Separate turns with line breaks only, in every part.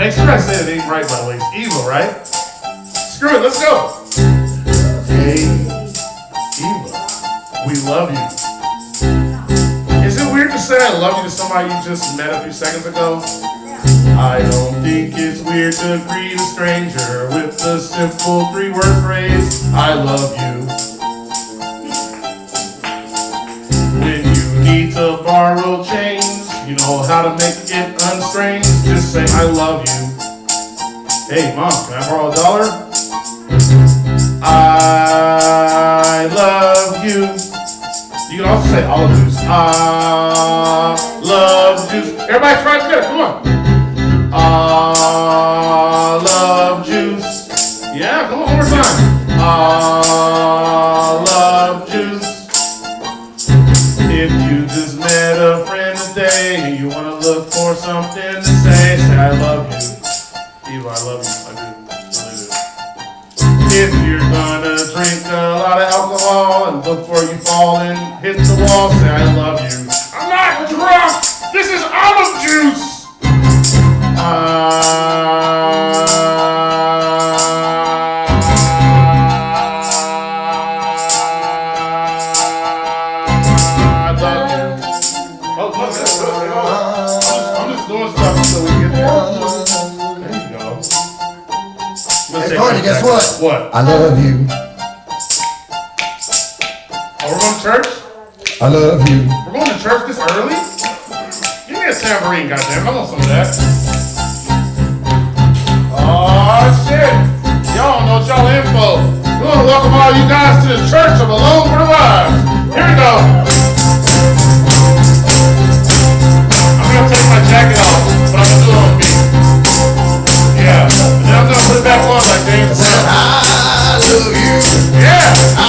Make sure I say it ain't right, by the way. It's evil, right? Screw it, let's go. Hey, Eva, we love you. Is it weird to say I love you to somebody you just met a few seconds ago? I don't think it's weird to greet a stranger with the simple 3-word phrase, I love you. When you need to borrow change, you know how to make it unstrange, just say I love you. Hey mom, can I borrow $1? I love you. You can also say olive juice. I love juice. Everybody try it together, come on. Love juice. Yeah, come on, one more time. Love juice. If you just met a friend today and you want to look for something to say I love you. Eva, I love you. I do. If you're gonna drink a lot of alcohol and before you fall and hit the wall, say I love you. I'm not drunk! This is olive juice! I love you. Oh, look, that's good. I'm just doing stuff so we get there. There you go.
Hey, Courtney, guess what?
What?
I love you.
Oh, we're going to church?
I love you.
We're going to church this early? Give me a tambourine, goddamn. I want some of that. Oh, shit. Y'all don't know what y'all in for. We want to welcome all you guys to the Church of Alone for the Wives. Here we go. I'm going to take my jacket off, but I'm going to do it on beat. Yeah. And then I'm going to put it back on like James Brown.
I love you.
Yeah.
I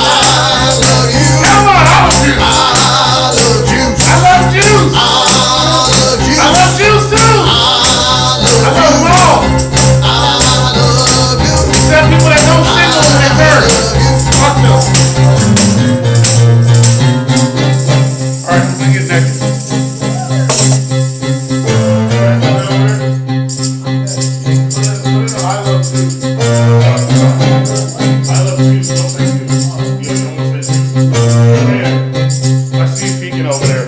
love you.
Come on, I love you.
I love you.
I love juice.
I love you.
I love juice too. I love them all. Except people that don't single when they turn. Fuck them. Alright, I'm gonna get naked. I love juice. I love juice. Don't say juice. You don't say juice. I see you peeking over there.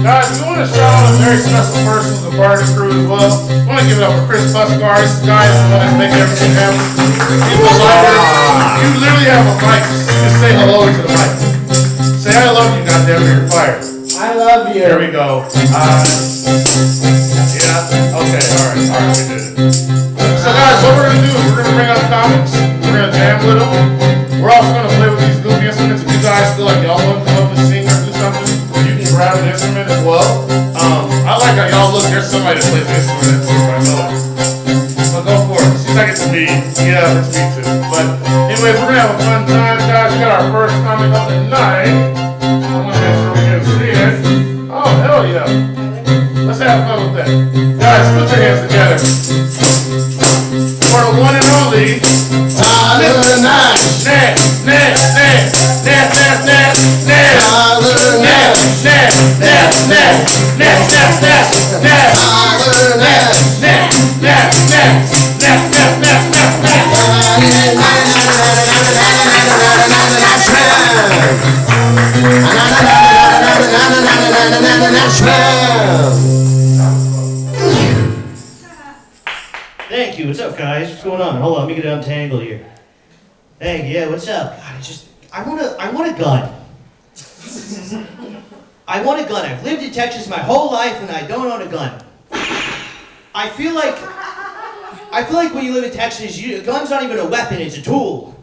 Guys, we want to shout out a very special person with the party crew as well. We want to give it up for Chris Buscar. This guy is the one that's making everything happen. He's the lighter. You literally have a mic. Just say hello to the mic. Say I love you, goddamn, you're fired.
I love you.
There we go. Yeah. Okay. All right. We did it. So guys, what we're gonna do is we're gonna bring out comics. We're gonna jam with them. We're also gonna play with these goofy instruments. If you guys feel like y'all want to come up and sing or do something, you can grab an instrument as well. I like how y'all look. There's somebody that plays an instrument. I know it. So go for it. Seems like it's me. Yeah, it's me too. But anyways, we're gonna have a fun time, guys. We got our first comic up tonight. I want to make sure we can see it. Oh hell yeah! Let's have fun with that. Guys, put your hands together. For the one and only
Tyler Nash.
Nash.
Thank you. What's up, guys? What's going on? Hold on, let me get it untangled here. Hey, yeah, what's up? God, I want a gun. I want a gun. I've lived in Texas my whole life and I don't own a gun. I feel like when you live in Texas, a gun's not even a weapon, it's a tool.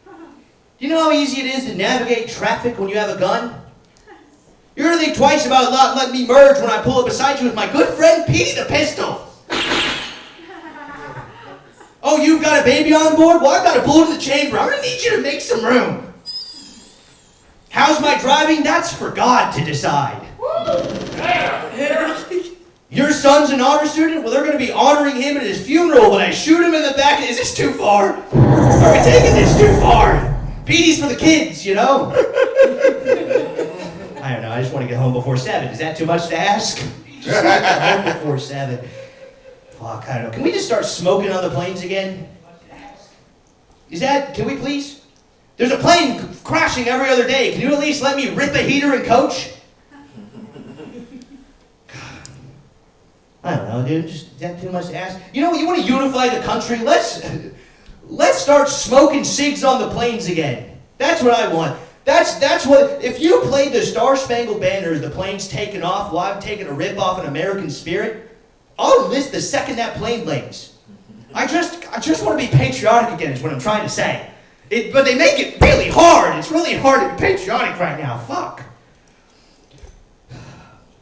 Do you know how easy it is to navigate traffic when you have a gun? You're gonna think twice about not letting me merge when I pull up beside you with my good friend Pete the pistol. Oh, you've got a baby on board? Well, I've got a bullet in the chamber. I'm gonna need you to make some room. How's my driving? That's for God to decide. Your son's an honor student? Well, they're gonna be honoring him at his funeral when I shoot him in the back. Is this too far? Are we taking this too far? Petey's for the kids, you know? I don't know, I just want to get home before 7. Is that too much to ask? Just want to get home before 7. Fuck, I don't know. Can we just start smoking on the planes again? Can we please? There's a plane crashing every other day. Can you at least let me rip a heater and coach? I don't know, dude. Is that too much to ask? You know what? You want to unify the country? Let's start smoking cigs on the planes again. That's what I want. That's what. If you played the Star Spangled Banner as the plane's taking off while I'm taking a rip off an American spirit, I'll enlist the second that plane lands. I just want to be patriotic again. Is what I'm trying to say. But they make it really hard. It's really hard to be patriotic right now. Fuck.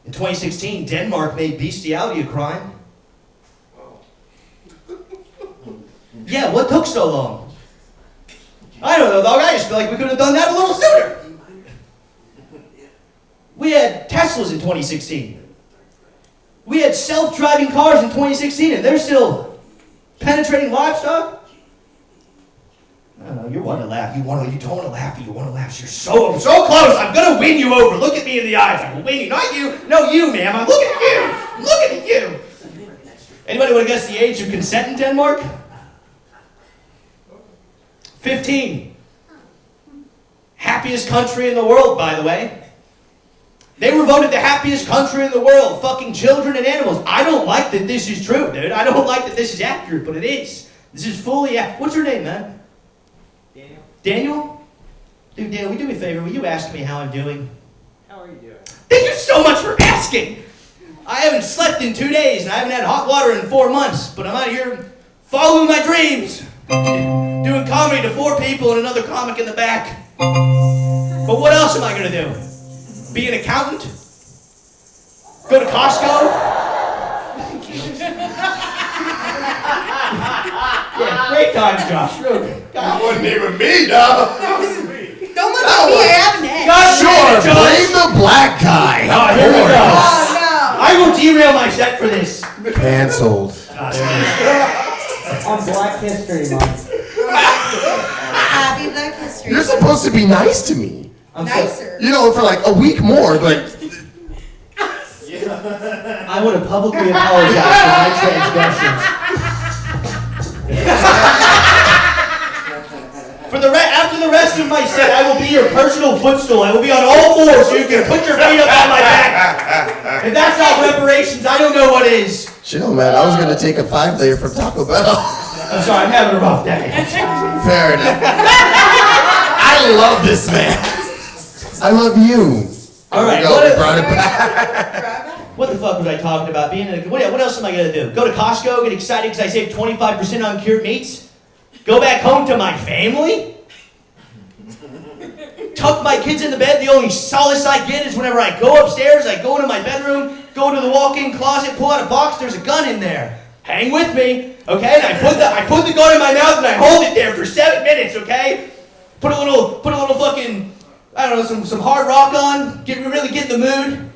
In 2016, Denmark made bestiality a crime. Yeah, what took so long? I don't know, dog. I just feel like we could have done that a little sooner. We had Teslas in 2016. We had self-driving cars in 2016, and they're still penetrating livestock. I don't know, you want to laugh. You don't want to laugh, but you want to laugh. You're so close. I'm going to win you over. Look at me in the eyes. I will win you. Not you. No, you, ma'am. I'm looking at you. I'm looking at you. Anybody want to guess the age of consent in Denmark? 15. Happiest country in the world, by the way. They were voted the happiest country in the world. Fucking children and animals. I don't like that this is true, dude. I don't like that this is accurate, but it is. This is fully accurate. What's your name, man? Daniel? Dude, Daniel, will you do me a favor? Will you ask me how I'm doing?
How are you doing?
Thank you so much for asking! I haven't slept in 2 days, and I haven't had hot water in 4 months, but I'm out here following my dreams. Doing comedy to 4 people and another comic in the back. But what else am I going to do? Be an accountant? Go to Costco? Yeah, great times, Josh.
That wasn't even me, dog.
Don't look at me, I have an ex.
God
Sure,
damn it, Josh.
blame the black guy.
Oh, here we go.
Oh, no.
I will derail my set for this.
Cancelled.
Ah, there it is.
On Black History Month.
Happy Black History.
You're supposed to be nice to me.
Nicer.
You know, for like a week more, but
I want to publicly apologize for my transgressions. After the rest of my set, I will be your personal footstool. I will be on all fours so you can put your feet up on my back. If that's not reparations, I don't know what is.
chill, man. I was gonna take a 5-layer from Taco Bell.
I'm sorry, I'm having a rough day.
Fair enough. I love this man. I love you.
All right,
There we go. We brought it back.
what the fuck was I talking about? What else am I going to do? Go to Costco, get excited because I saved 25% on cured meats? Go back home to my family? Tuck my kids in the bed. The only solace I get is whenever I go upstairs, I go into my bedroom, go to the walk-in closet, pull out a box, there's a gun in there. Hang with me, okay? And I put the gun in my mouth and I hold it there for 7 minutes, okay? Put a little fucking, I don't know, some hard rock on, really get in the mood.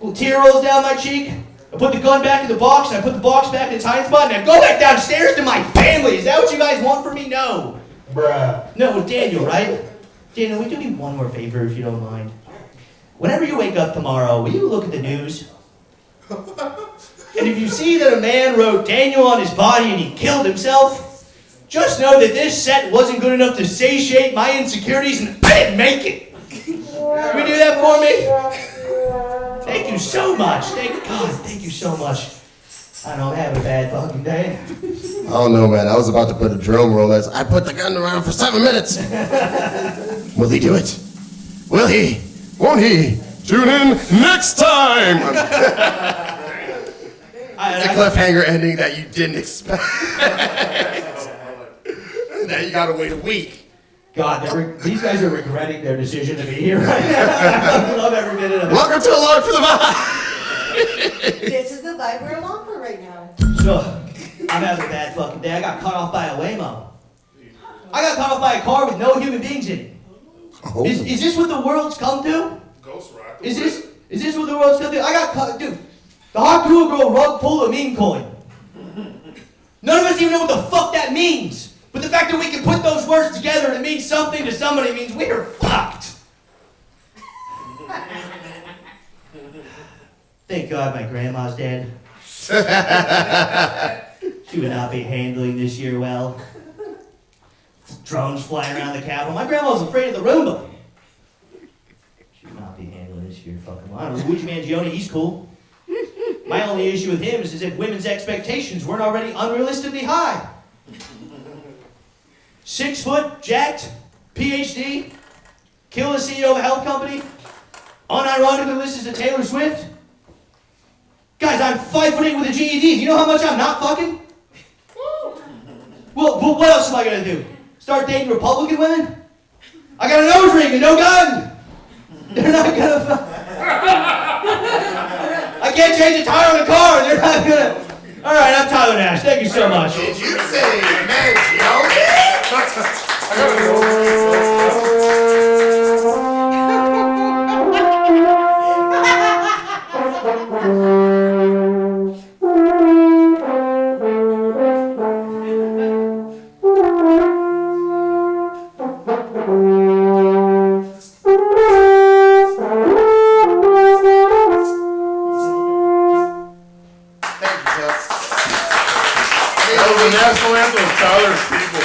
A little tear rolls down my cheek. I put the gun back in the box, and I put the box back in its hiding spot, and I go back downstairs to my family. Is that what you guys want from me? No.
Bruh.
No, Daniel, right? Daniel, we do need one more favor, if you don't mind. Whenever you wake up tomorrow, will you look at the news? And if you see that a man wrote Daniel on his body and he killed himself, just know that this set wasn't good enough to satiate my insecurities, and I didn't make it. Can we do that for me? Thank you so much. Thank you so much. I know I'm having a bad fucking day.
I don't know, man. I was about to put a drum roll as I put the gun around for 7 minutes. Will he do it? Will he? Won't he? Tune in next time. It's a cliffhanger ending that you didn't expect. Now you gotta wait a week.
God, these guys are regretting their decision to be here right now. I love every minute of it.
Welcome to Along for the Vibe.
This is the vibe we're along for right now.
So, I'm having a bad fucking day. I got cut off by a Waymo. I got cut off by a car with no human beings in it.
Oh.
Is this what the world's come to?
Ghost Rock.
Is this what the world's come to? I got cut, dude. The hot tool girl rug pulled a meme coin. None of us even know what the fuck that means. But the fact that we can put those words together and it means something to somebody means we are fucked. Thank God my grandma's dead. She would not be handling this year well. Drones flying around the Capitol. My grandma was afraid of the Roomba. She would not be handling this year fucking well. I don't know, Luigi Mangione, he's cool. My only issue with him is if women's expectations weren't already unrealistically high. 6 foot, jacked, PhD, kill the CEO of a health company, unironically listens to Taylor Swift. Guys, I'm 5'8" with a GED. Do you know how much I'm not fucking? Well, what else am I gonna do? Start dating Republican women? I got a nose ring and no gun. They're not gonna. I can't change the tire on the car. They're not gonna. All right, I'm Tyler Nash. Thank you so much.
Did you say Mangione?
That was the national anthem of Tyler's people.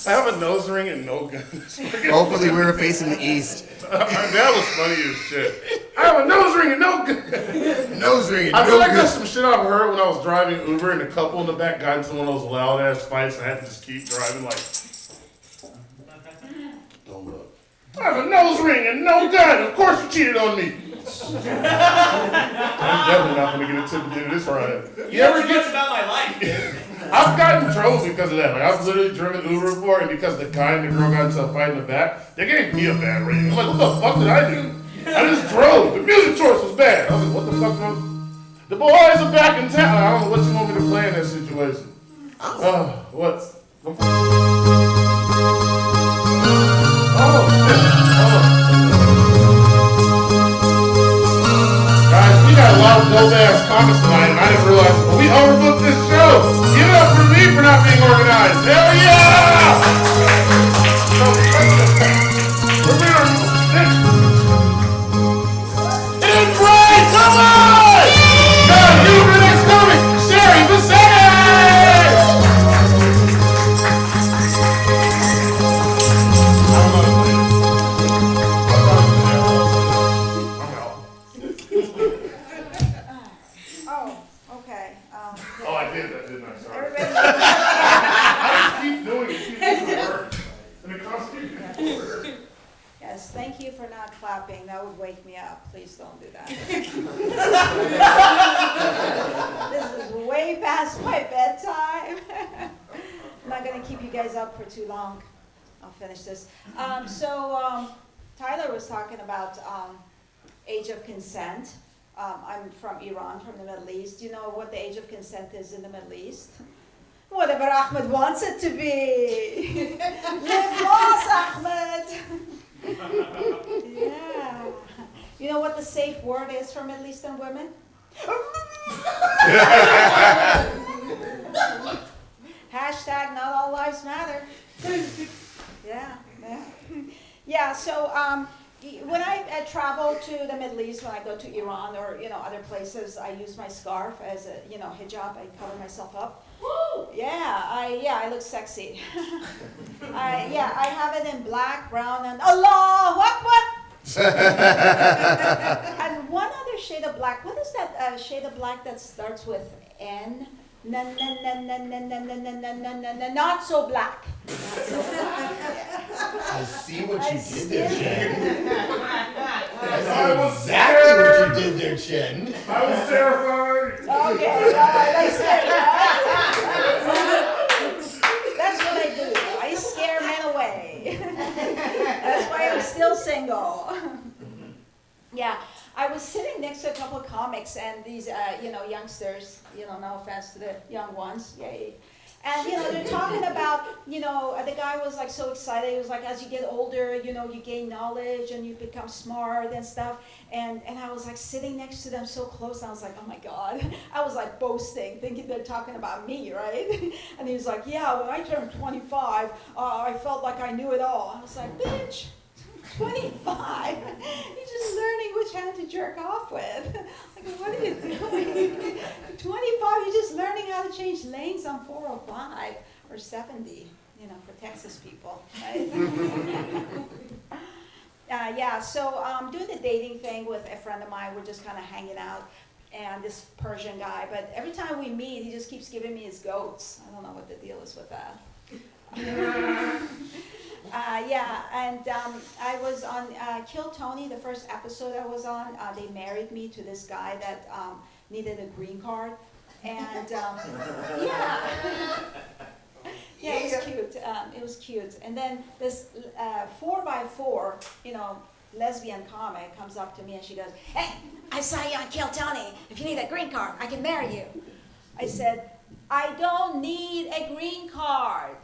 I have a nose ring and no guns.
Hopefully we were facing the east.
That was funny as shit. I have a nose ring and no gun.
Nose ring.
I feel like that's some shit I've heard when I was driving Uber and a couple in the back got into one of those loud ass fights and I had to just keep driving like, don't look. I have a nose ring and no gun. Of course you cheated on me. I'm definitely not gonna get a tip at the end of this ride.
You ever get about my life, dude?
I've gotten in trouble because of that. Like I've literally driven Uber before, and because the guy and the girl got into a fight in the back, they gave me a bad rating. I'm like, what the fuck did I do? I just drove. The music choice was bad. I was like, what the fuck? The boys are back in town. I don't know what you want me to play in that situation. What? Oh shit. Guys, we got a lot of dope ass comics tonight, and I didn't realize it, but we overbooked this show. Give it up for me for not being organized. Hell yeah! We're being organized. It's right, come on! God, you for the next comic, Sherry Bassett!
Oh, okay.
Oh, I did that, didn't I? Sorry.
Everybody,
I just keep doing it. Keep doing the work. And it costs me.
yes, thank you for not clapping. That would wake me up. Please don't do that. This is way past my bedtime. I'm not going to keep you guys up for too long. I'll finish this. Tyler was talking about age of consent. I'm from Iran, from the Middle East. You know what the age of consent is in the Middle East? Whatever Ahmed wants it to be. Live lost, Ahmed. Yeah. You know what the safe word is for Middle Eastern women? Hashtag not all lives matter. Yeah. Yeah, so when I travel to the Middle East, when I go to Iran or other places, I use my scarf as a hijab. I cover myself up. Yeah, I look sexy. I have it in black, brown, and Allahu Akbar. And one other shade of black. What is that shade of black that starts with N? Not so black.
I see what you did there,
see
Jen.
I
I
was
see exactly what
scared.
you did there, Jen.
I was terrified.
Okay, all right, I scared you. That's what I do. I scare men away. That's why I'm still single. Yeah, I was sitting next to a couple of comics and these, youngsters, no offense to the young ones, yay. And, they're talking about, the guy was like so excited. He was like, as you get older, you gain knowledge and you become smart and stuff. And I was like sitting next to them so close. And I was like, oh my God. I was like boasting, thinking they're talking about me, right? And he was like, yeah, when I turned 25, I felt like I knew it all. I was like, bitch. 25, you're just learning which hand to jerk off with. Like, what are you doing? 25, you're just learning how to change lanes on 405 or 70, for Texas people, right? Yeah, so doing the dating thing with a friend of mine, we're just kind of hanging out, and this Persian guy, but every time we meet, he just keeps giving me his goats. I don't know what the deal is with that. Yeah, and I was on Kill Tony, the first episode I was on. They married me to this guy that needed a green card, and yeah. Yeah, it was cute. It was cute. And then this 4x4, lesbian comic comes up to me and she goes, "Hey, I saw you on Kill Tony. If you need a green card, I can marry you." I said, "I don't need a green card."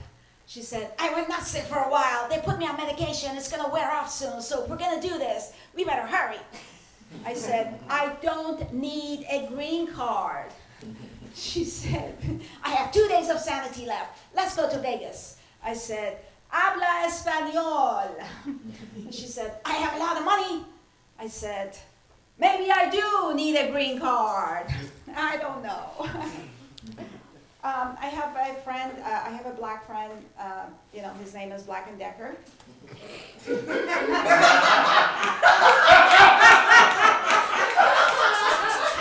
She said, "I went nuts for a while. They put me on medication. It's going to wear off soon, so we're going to do this. We better hurry." I said, "I don't need a green card." She said, "I have 2 days of sanity left. Let's go to Vegas." I said, "Habla español." She said, "I have a lot of money." I said, "Maybe I do need a green card." I don't know. I have a friend, I have a black friend, his name is Black & Decker.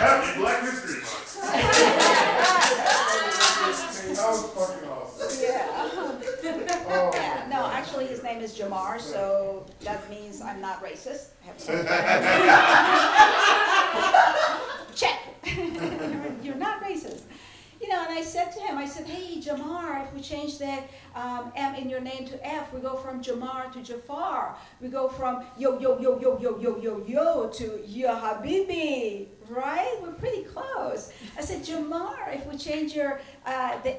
Happy Black History Month. That was fucking awesome.
Yeah.
Oh.
Yeah. No, actually his name is Jamar, so that means I'm not racist. I have some check. You're not racist. And I said to him, I said, "Hey, Jamar, if we change the M in your name to F, we go from Jamar to Jafar. We go from yo, yo, yo, yo, yo, yo, yo, yo to ya habibi, right? We're pretty close." I said, "Jamar, if we change your the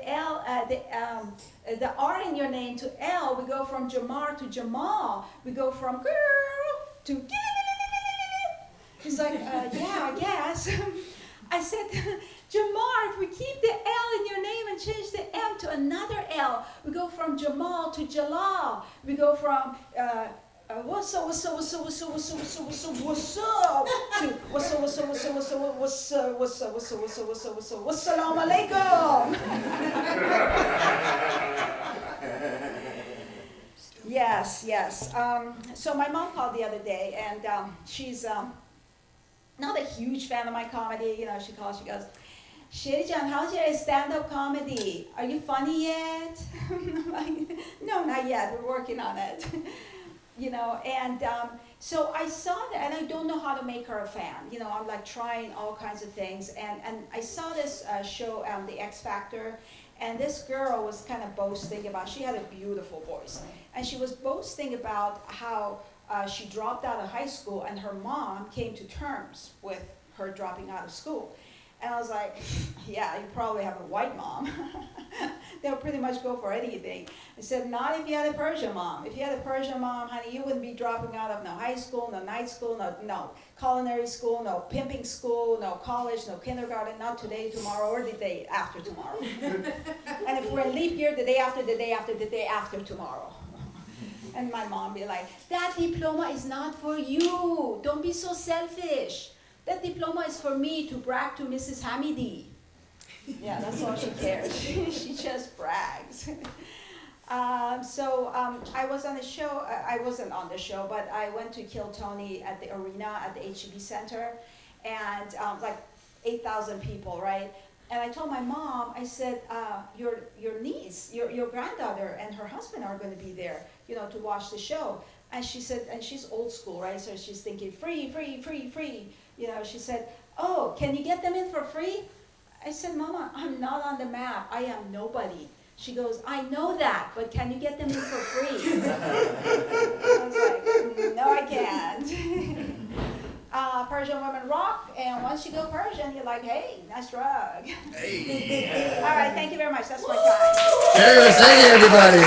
R in your name to L, we go from Jamar to Jamal. We go from girl to." He's like, "Yeah, I guess." I said, "Jamar, if we keep the L in your name and change the M to another L, we go from Jamal to Jalal. We go from what's up to wassalamu alaikum." Yes. So my mom called the other day, and she's not a huge fan of my comedy. She calls, she goes, "Sheri-chan, how's your stand-up comedy? Are you funny yet?" I'm like, "No, not yet. We're working on it." And so I saw that, and I don't know how to make her a fan. I'm like trying all kinds of things. And I saw this show, The X Factor, and this girl was kind of boasting about, she had a beautiful voice, and she was boasting about how she dropped out of high school, and her mom came to terms with her dropping out of school. And I was like, "Yeah, you probably have a white mom." They'll pretty much go for anything. I said, "Not if you had a Persian mom. If you had a Persian mom, honey, you wouldn't be dropping out of no high school, no night school, no culinary school, no pimping school, no college, no kindergarten, not today, tomorrow, or the day after tomorrow." And if we're in leap year, the day after, the day after, the day after tomorrow. And my mom be like, "That diploma is not for you. Don't be so selfish. That diploma is for me to brag to Mrs. Hamidi." Yeah, that's all she cares. She just brags. I was on the show. I wasn't on the show, but I went to Kill Tony at the arena at the HEB Center, and like 8,000 people, right? And I told my mom, I said, your niece, your granddaughter and her husband are going to be there, to watch the show. And she said, and she's old school, right? So she's thinking free. She said, "Oh, can you get them in for free?" I said, "Mama, I'm not on the map. I am nobody." She goes, "I know that, but can you get them in for free?" I was like, "No, I can't." Persian women rock, and once you go Persian, you're like, "Hey, nice drug." Hey. All right, thank you very much. That's my time.
Cheers, hey everybody.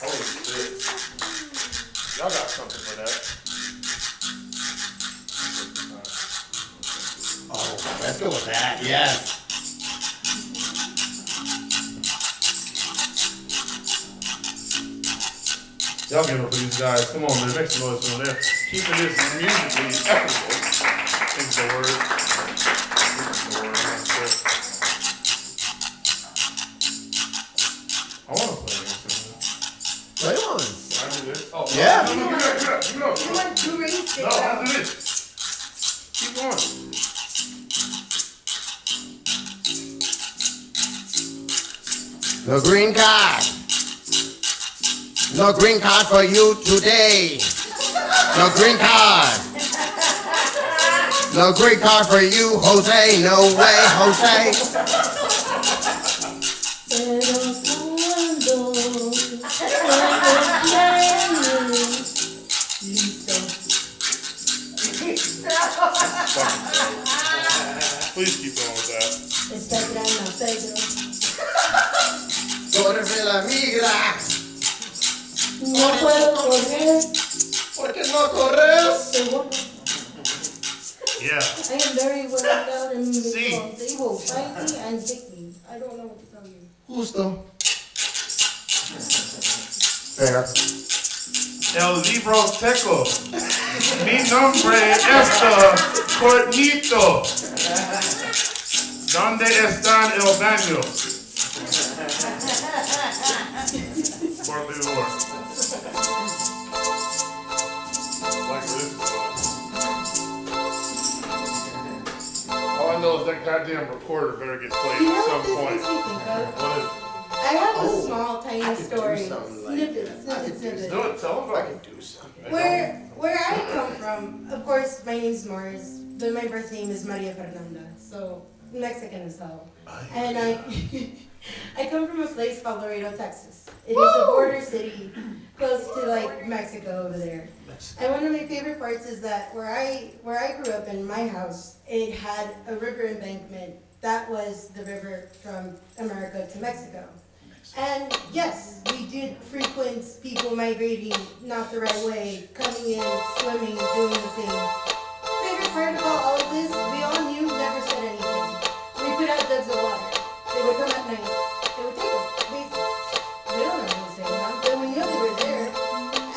Holy shit. Y'all got something for that.
Oh, let's go with that. Yes.
Y'all give it up for these guys. Come on, man. Make some noise from there. Keeping this musically equitable. Think the word. I want to play an instrument.
Play on.
Can I do this? Oh,
Yeah.
No, give it up.
You want two rings?
No, I'll do this. Keep going.
No green card. No green card for you today. No green card. No green card for you, Jose. No way, Jose.
Please keep going with that.
Sobre la migra.
No puedo correr.
¿Por qué no corres?
Yeah.
I am very well down in the
Sí.
bones. They will fight me and take me. I don't know what to tell you.
Justo. Fair.
El libro teco. Mi nombre es Cornito. ¿Dónde están el baño? Por favor. Like this. All I know is that goddamn recorder better get played
You know
at
what
some
this
point.
makes me think of?
What is
I have a
Oh,
small,
I
tiny
could do
story.
something like
Snippet,
that. I
snippet,
could do
snippet.
it? Do it, tell them
I
about
can
it.
do something.
Where I come from, of course, my name's Mars, but my birth name is Maria Fernanda, so Mexican as hell. And I come from a place called Laredo, Texas. It is a border city, close to like Mexico over there. And one of my favorite parts is that where I grew up in my house, it had a river embankment. That was the river from America to Mexico. And yes, we did frequent people migrating not the right way, coming in, swimming, doing the thing. Favorite part about all of this, we all knew, never said anything. We put out jugs of water. They would come at night. They would take them. We don't know who was taking them, but we knew they were there.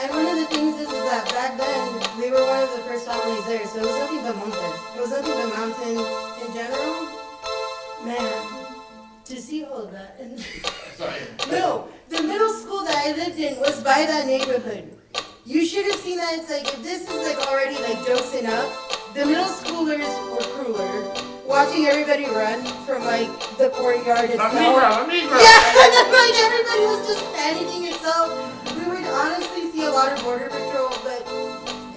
And one of the things is that back then, we were one of the first families there, so it was nothing but mountain. It was nothing but mountain in general. Man, to see all of that. And no, the middle school that I lived in was by that neighborhood. You should have seen that. It's like, if this is like already like jokes enough, the middle schoolers were crueler. Watching everybody run from like the courtyard
La
itself.
migra, la migra.
Yeah, and then like everybody was just panicking itself. We would honestly see a lot of border patrol, but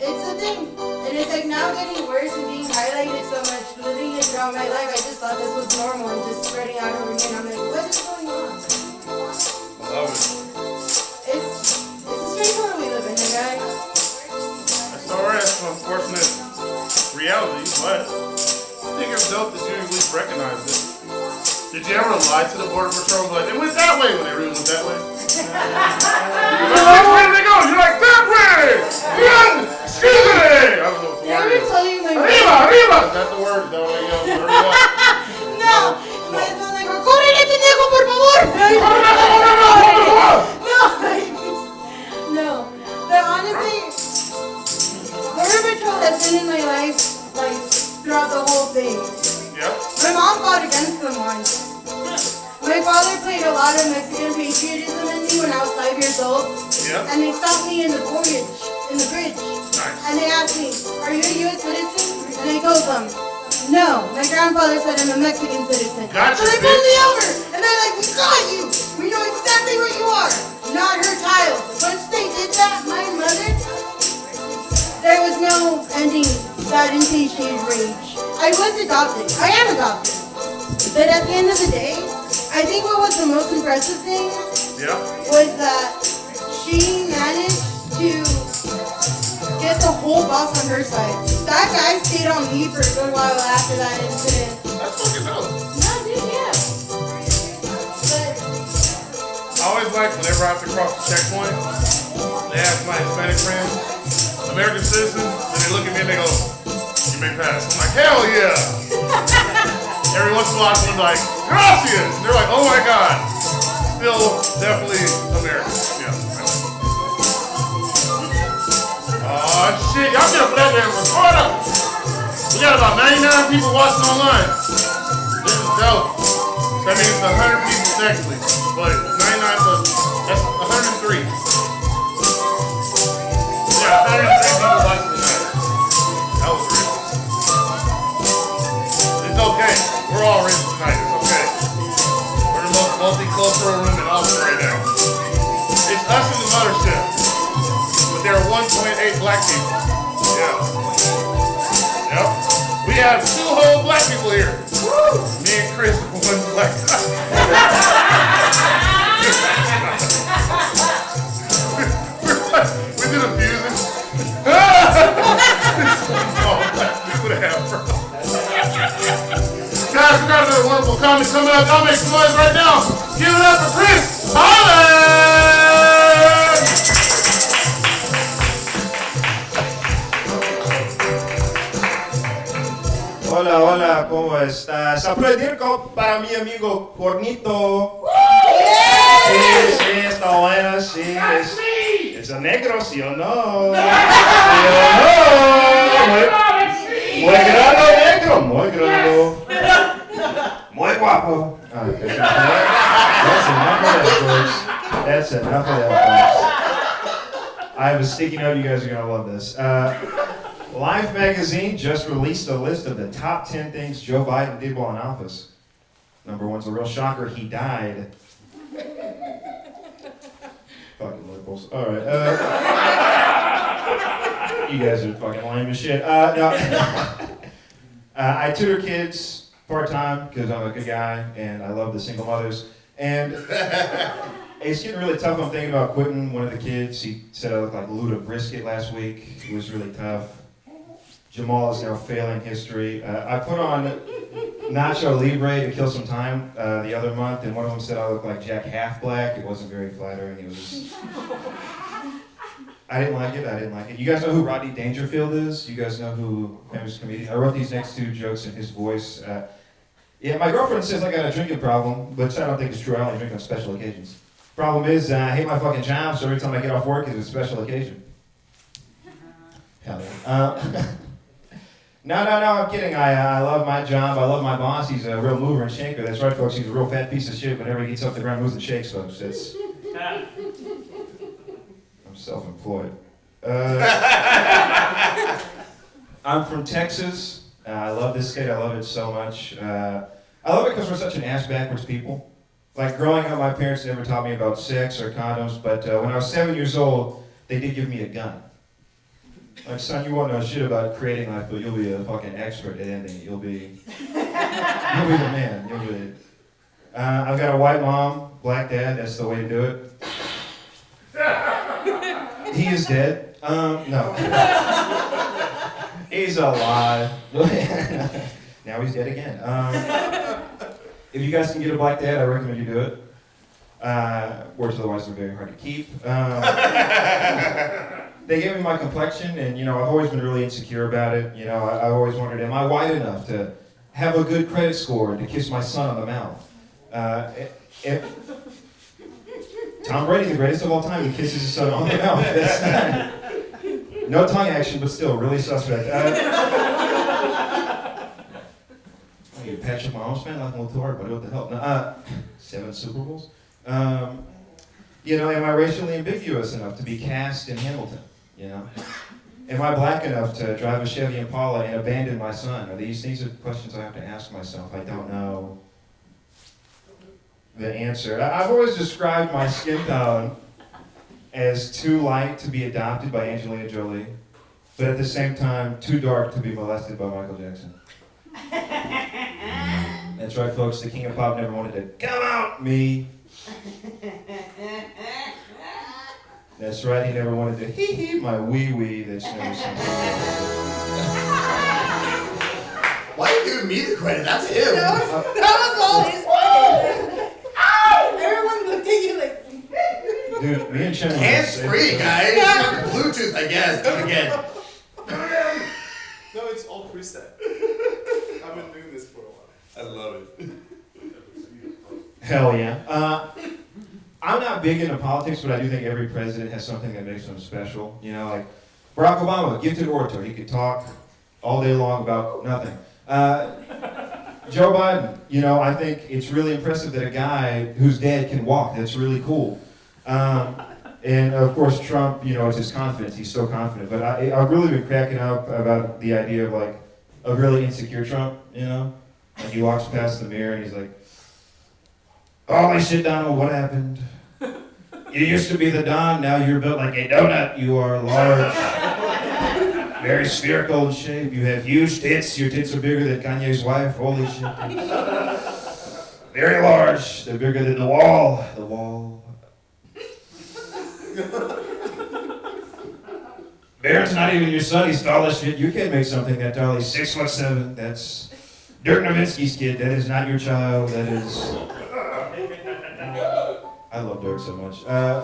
it's a thing. And it's like now getting worse and being highlighted so much. Living it throughout my life, I just thought this was normal and just spreading out over here. And I'm like, what is going on?
I love it.
It's a strange world we live in, guys.
That's alright. It's an unfortunate reality, but I think it's dope that you at least recognize it. Did you ever lie to the border patrol? Like, it went that way when they really went that way. You're like, which way did they go? You're like, that way! Yeah! Excuse me! I don't know what the
Did I
word
ever
is.
tell you my
Arriba, arriba! Is that the word? Is that what I yell? Hurry up.
No! My son like, ¡córrele, pendejo, por favor! No! But honestly, border patrol has been in my life, like, throughout the whole thing.
Yep.
My mom fought against them once. My father played a lot of Mexican patriotism in me when I was 5 years old.
Yep.
And they stopped me in the bridge.
Nice.
And they asked me, are you a U.S. citizen? And I told them, no. My grandfather said I'm a Mexican citizen.
Gotcha,
So they pulled
bitch.
me over. And they're like, we got you. We know exactly what you are. Not her child. Once they did that, my mother, there was no ending that insatiated rage. I was adopted. I am adopted. But at the end of the day, I think what was the most impressive thing
Yep.
was that she managed to get the whole boss on her side. That guy stayed on me for a good while after that incident.
That's fucking dope.
No, dude, yeah. But
I always like whenever I have to cross the checkpoint, they ask my Hispanic friends, American citizen, then they look at me and they go, you may pass. I'm like, hell yeah! Every once in a while I'm like, gracias! They're like, oh my god. Still definitely American. Yeah. Oh shit, y'all should have put that there and record them. We got about 99 people watching online. This is dope. So that means 100 people technically. But 99 plus, that's 103. We got 103 people watching tonight. That was rich. It's okay. We're all rich tonight. It's okay. We're in the most multicultural room in Austin right now. It's us in the mothership. But there are 1.8 black people. Yeah. Yep. We have 2 whole black people here. Me and Chris are 1 black guy. We did a fusion. Oh, black people to have, bro. Guys, we got another wonderful comic coming up. Y'all make some noise right now. Give it up for Chris Holland!
Hola, hola, ¿cómo estás? Aplaudir para mi amigo Cornito. Sí, sí, está bueno, sí. Es un negro, ¿sí o no? ¿Sí o no? Muy grande negro, muy grande. Muy guapo. That's enough of that, folks. That's enough of that, folks. I have a sticky note. You guys are going to love this. Life magazine just released a list of the top 10 things Joe Biden did while in office. Number 1's a real shocker. He died. Fucking liberals. All right. You guys are fucking lame as shit. No. I tutor kids part-time because I'm a good guy and I love the single mothers. And it's getting really tough. I'm thinking about quitting. One of the kids, he said I looked like Luda Brisket last week. It was really tough. Jamal is now failing history. I put on Nacho Libre to kill some time the other month, and one of them said I look like Jack Half-Black. It wasn't very flattering. It was. I didn't like it. You guys know who Rodney Dangerfield is? You guys know who famous comedian? I wrote these next 2 jokes in his voice. Yeah, my girlfriend says I got a drinking problem, which I don't think is true. I only drink on special occasions. Problem is, I hate my fucking job, so every time I get off work, it's a special occasion. Hell yeah. No, I'm kidding. I love my job. I love my boss. He's a real mover and shaker. That's right, folks. He's a real fat piece of shit. Whenever he gets off the ground, moves and shakes, folks. It's... I'm self-employed. I'm from Texas. I love this state. I love it so much. I love it because we're such an ass-backwards people. Like, growing up, my parents never taught me about sex or condoms, but when I was 7 years old, they did give me a gun. Like, son, you won't know shit about creating life, but you'll be a fucking expert at ending it. You'll be the man. You'll be it. I've got a white mom, black dad. That's the way to do it. He is dead. No. He's alive. Now he's dead again. If you guys can get a black dad, I recommend you do it. Words otherwise are very hard to keep. They gave me my complexion, and I've always been really insecure about it. I always wondered, am I white enough to have a good credit score and to kiss my son on the mouth? Tom Brady, the greatest of all time, he kisses his son on the mouth. No tongue action, but still really suspect. You Patrick Mahomes fan, nothing a little too hard, but what the hell? No, 7 Super Bowls. Am I racially ambiguous enough to be cast in Hamilton? Am I black enough to drive a Chevy Impala and abandon my son? These are questions I have to ask myself. I don't know the answer. I've always described my skin tone as too light to be adopted by Angelina Jolie, but at the same time, too dark to be molested by Michael Jackson. That's right, folks. The king of pop never wanted to come out me. That's right, he never wanted to hee my wee that's never seen.
Why are you giving me the credit? That's him.
That was all his credit. Everyone looked at you like...
Dude, me and Chen...
Hands-free, guys. Yeah. Bluetooth, I guess. Do it again.
No, it's all preset. I've been doing this for a while. I love it.
Hell yeah. I'm not big into politics, but I do think every president has something that makes them special. Barack Obama, gifted orator. He could talk all day long about nothing. Joe Biden, you know, I think it's really impressive that a guy who's dead can walk. That's really cool. And of course, Trump, you know, it's his confidence. He's so confident. But I've really been cracking up about the idea of like a really insecure Trump, you know? Like he walks past the mirror and he's like, holy shit, Donald, what happened? You used to be the Don, now you're built like a donut. You are large, very spherical in shape. You have huge tits. Your tits are bigger than Kanye's wife. Holy shit. Very large. They're bigger than the wall. The wall. Barron's not even your son. He's tall as shit. You can't make something that tall. He's 6'7". That's Dirk Nowitzki's kid. That is not your child. That is... I love Dirk so much. No.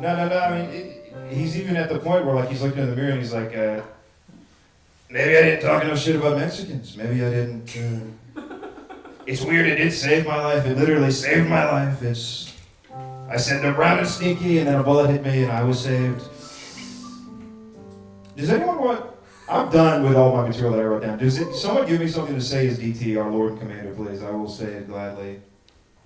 I mean, he's even at the point where like he's looking in the mirror and he's like, maybe I didn't talk enough shit about Mexicans. Maybe I didn't. It's weird. It did save my life. It literally saved my life. I said they're brown and sneaky, and then a bullet hit me, and I was saved. Does anyone want? I'm done with all my material that I wrote down. Someone give me something to say as DT, our Lord and Commander, please? I will say it gladly.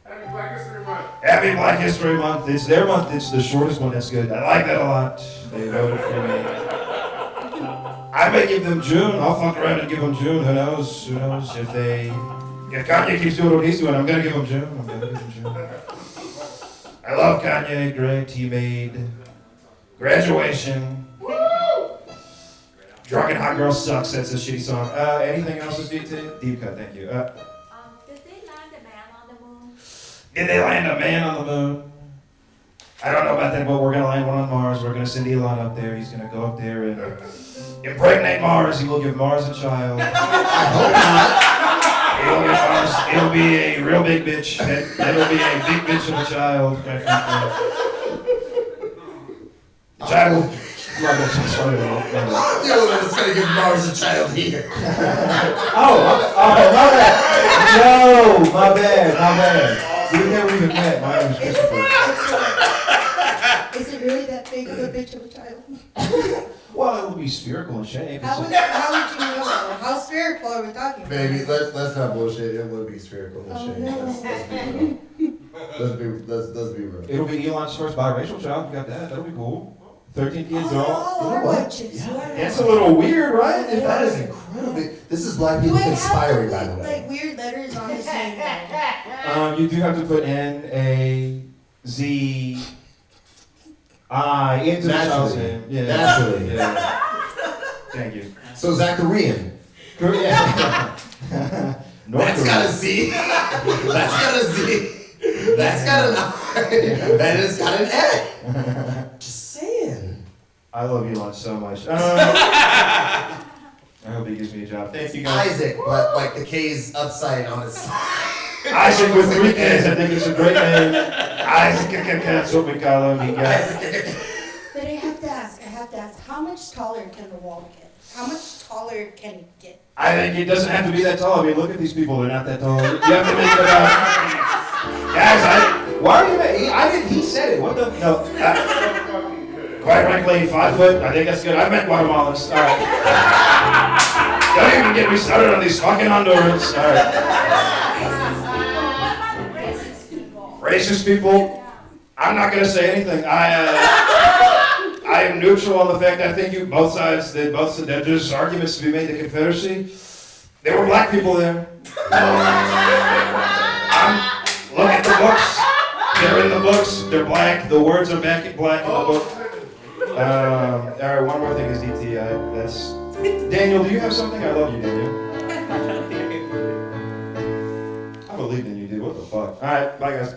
Happy Black History Month.
Happy Black History Month. It's their month. It's the shortest one. That's good. I like that a lot. They voted for me. I may give them June. I'll fuck around and give them June. Who knows? Who knows? If Kanye keeps doing what he's doing, I'm gonna give him June. I love Kanye. Great. He made Graduation. Drunk and Hot Girl Sucks. That's a shitty song. Anything else is deep cut. Thank you.
Did they land a man on the moon?
Did they land a man on the moon? I don't know about that, but we're gonna land one on Mars. We're gonna send Elon up there. He's gonna go up there and impregnate Mars. He will give Mars a child.
I hope not.
He'll give Mars. It'll be a real big bitch. That'll be a big bitch of a child. The child.
It's gonna give Mars a child here.
Oh, my bad. No, my bad. We never even met. My name is Christopher.
Is it really that big of a bitch of a child?
Well, it will be spherical in shape.
How would you know? How spherical are we talking about?
Baby, let's not bullshit. It would be spherical in shape.
no.
Let's be real.
It'll be Elon's first biracial child. You got that? That'll be cool. 13 kids are all.
All are witches.
It's a little weird, right? If
That is incredibly. This is black people conspiring, by the way.
Like weird letters on his name.
You do have to put N-A-Z-I into the child's name. Yeah.
Naturally.
Yeah. Thank you.
So Zacharian.
Yeah.
That's got a Z. That's got a Z. That's got an I. And it's got an A. Just saying.
I love Elon so much. I hope he gives me a job. Thank you guys.
Isaac, but like the K's upside on his side.
Isaac with 3 K's. I think it's a great name. Isaac, that's what we call him. He got.
But I have to ask, how much taller can the wall get? How much taller can it get?
I think it doesn't have to be that tall. I mean, look at these people. They're not that tall. You have to make it about. Guys, why are you mad? He said it. What the? No. Quite frankly, 5 foot. I think that's good. I meant Guatemalans. All right. Don't even get me started on these fucking Hondurans. All right. Racist people. I'm not gonna say anything. I am neutral on the fact that I think both sides. There's arguments to be made. The Confederacy. There were black people there. Look at the books. They're in the books. They're black. The words are back in black in the book. All right, one more thing is DT. That's Daniel. Do you have something? I love you, Daniel. I believe in you, dude. What the fuck? All right, bye, guys.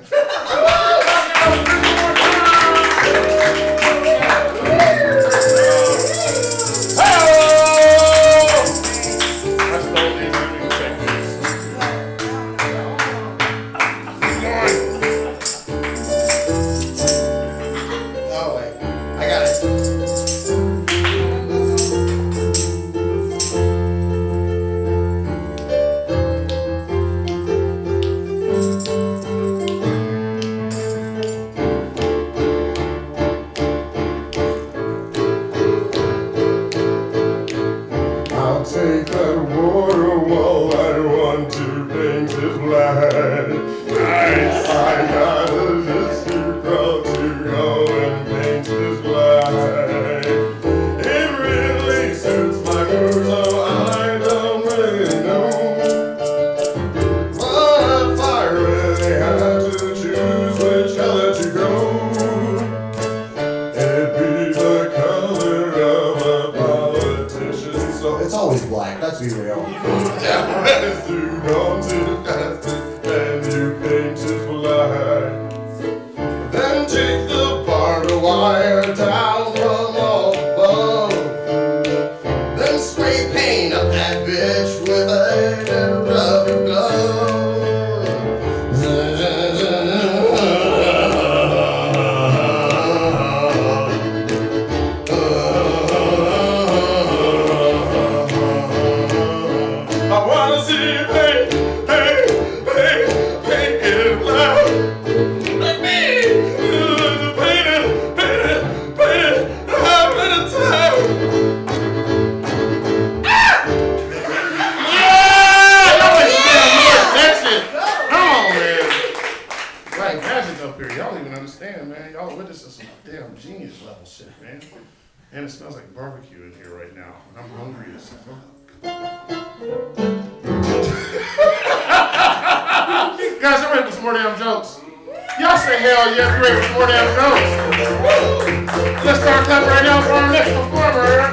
I wanna see you paint, paint, paint, paint it loud. Let me paint it, paint it, paint it, half at a time. Ah! Yeah! Y'all like damn North Texas. Come on, man. Black magic up here. Y'all don't even understand, man. Y'all witnessing some damn genius level shit, man. And it smells like barbecue in here right now. And I'm hungry as fuck. Guys, I'm ready for some more damn jokes. Y'all say hell yeah, I'm ready for some more damn jokes. Let's start clapping right now for our next performer.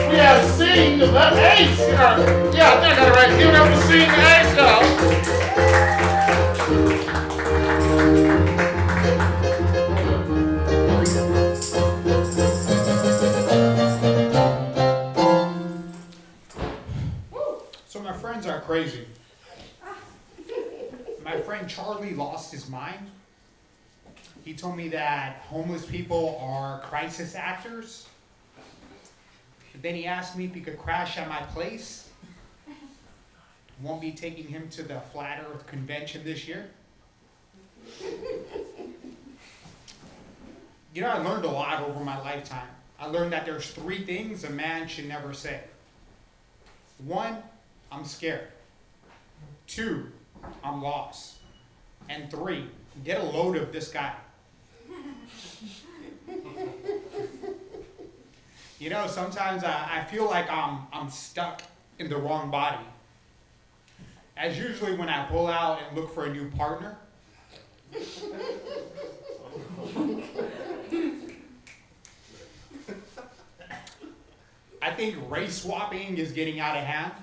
We have Sing the Ace. Yeah, I think I got it right. Give it up for Sing the Ace, y'all.
So my friends are crazy. My friend Charlie lost his mind. He told me that homeless people are crisis actors. Then he asked me if he could crash at my place. Won't be taking him to the Flat Earth Convention this year. You know, I learned a lot over my lifetime. I learned that there's 3 things a man should never say. 1, I'm scared. 2, I'm lost. And 3, get a load of this guy. You know, sometimes I feel like I'm stuck in the wrong body. As usually when I pull out and look for a new partner. I think race swapping is getting out of hand.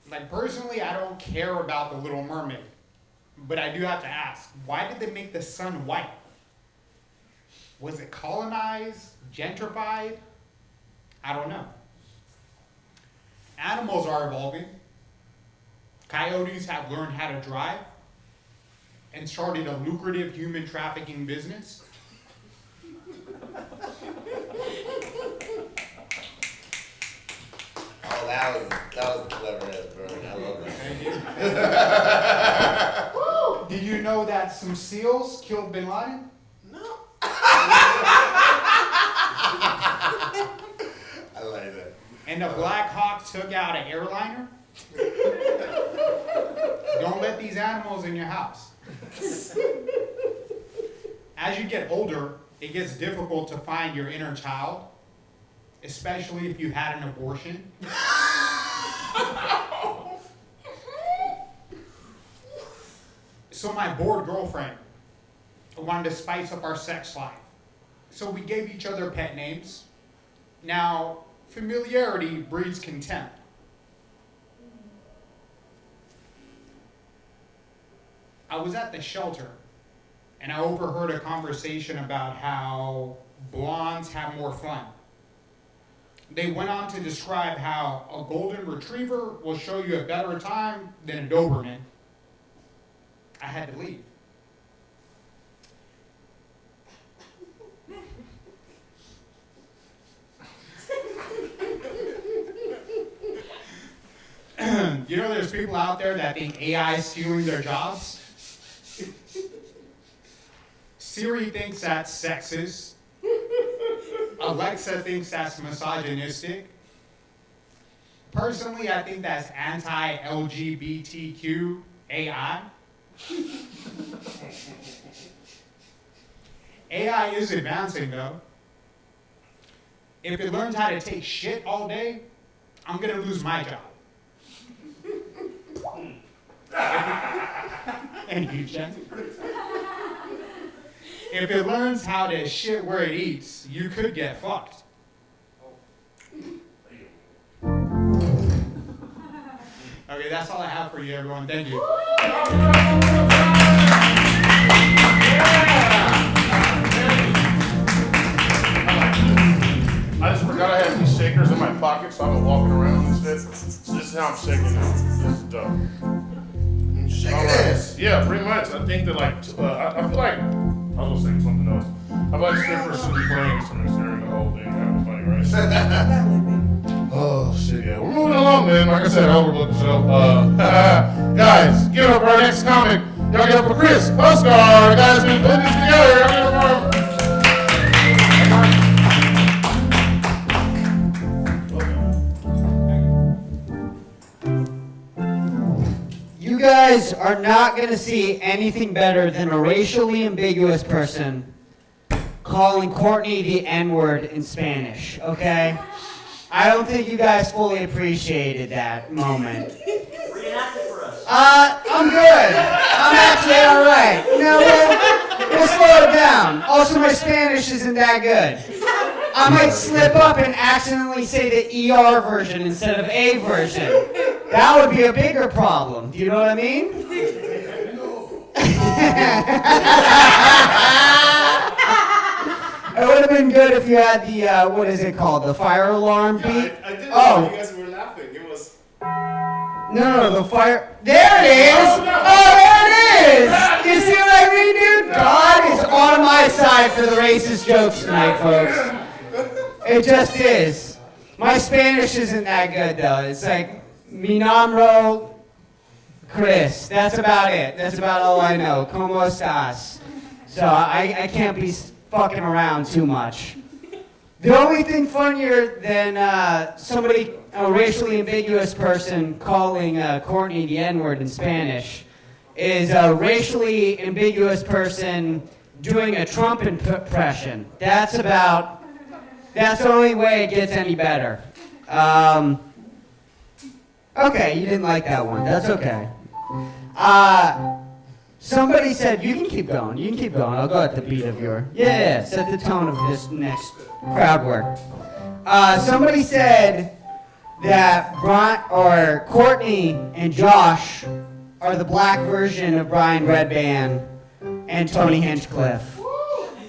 Like, personally, I don't care about The Little Mermaid. But I do have to ask, why did they make the sun white? Was it colonized? Gentrified? I don't know. Animals are evolving. Coyotes have learned how to drive and started a lucrative human trafficking business.
Oh, that was clever as bro. I love that.
Thank you. Did you know that some seals killed Bin Laden?
No. I like that.
And the Black Hawk took out an airliner? Don't let these animals in your house. As you get older, it gets difficult to find your inner child, especially if you had an abortion. So my bored girlfriend wanted to spice up our sex life. So we gave each other pet names. Now, familiarity breeds contempt. I was at the shelter, and I overheard a conversation about how blondes have more fun. They went on to describe how a golden retriever will show you a better time than a Doberman. I had to leave. You know, there's people out there that think AI is stealing their jobs. Siri thinks that's sexist. Alexa thinks that's misogynistic. Personally, I think that's anti-LGBTQ AI. AI is advancing, though. If it learns how to take shit all day, I'm gonna lose my job. And you, Jen. If it learns how to shit where it eats, you could get fucked. Okay, that's all I have for you, everyone. Thank you.
I just forgot I had these shakers in my pocket, so I'm walking around and shit. Just This is how I'm shaking now. This is dope.
Shake
All
it
right.
ass.
Yeah, pretty much. I think that like, I feel like, I was gonna say something else. I feel like strippers should be playing instruments during the whole thing. That was funny, right? Oh shit, yeah. We're moving along, man. Like I said, I overlooked the show. Guys, give it up for our next comic. Y'all give it up for Chris Oscar. Guys, been putting this together. Y'all give it up for him.
You guys are not going to see anything better than a racially ambiguous person calling Courtney the N-word in Spanish, okay? I don't think you guys fully appreciated that moment. I'm good. I'm actually all right. You know what? We'll slow it down. Also, my Spanish isn't that good. I might slip up and accidentally say the ER version instead of A version. That would be a bigger problem. Do you know what I mean? It would have been good if you had the, what is it called? The fire alarm beat?
I didn't
Oh.
know you guys were laughing. It was.
No, the fire. There it is! Oh, there it is! You see what I mean, dude? God is on my side for the racist jokes tonight, folks. It just is. My Spanish isn't that good, though. It's like, mi nombre Chris. That's about it. That's about all I know. ¿Cómo estás? So I can't be fucking around too much. The only thing funnier than a racially ambiguous person calling Courtney the N-word in Spanish is a racially ambiguous person doing a Trump impression. That's the only way it gets any better. Okay, you didn't like that one. That's okay. Somebody said, you can keep going. You can keep going. I'll go at the beat of your... Yeah, set the tone of this next crowd work. Somebody said that Courtney and Josh are the black version of Brian Redband and Tony Hinchcliffe.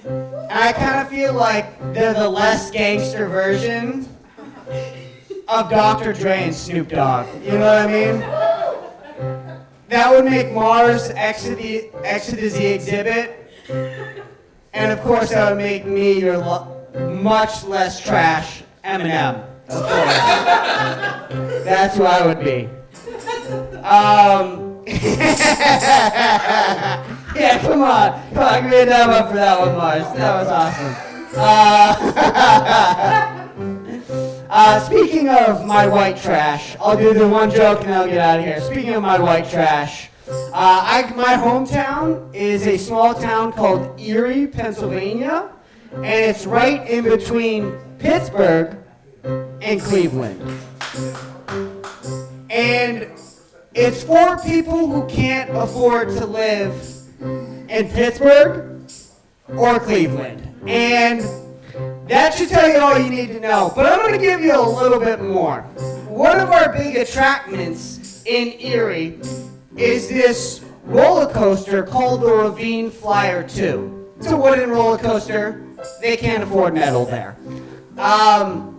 And I kind of feel like they're the less gangster version of Dr. Dre and Snoop Dogg. You know what I mean? That would make Mars exit the exhibit. And of course that would make me your much less trash Eminem. Of course. That's who I would be. Yeah, come on. Give me a thumb up for that one, Mars. That was awesome. Speaking of my white trash, I'll do the one joke and then I'll get out of here. Speaking of my white trash, my hometown is a small town called Erie, Pennsylvania, and it's right in between Pittsburgh and Cleveland. And it's for people who can't afford to live in Pittsburgh or Cleveland. And that should tell you all you need to know. But I'm going to give you a little bit more. One of our big attractments in Erie is this roller coaster called the Ravine Flyer 2. It's a wooden roller coaster. They can't afford metal there. And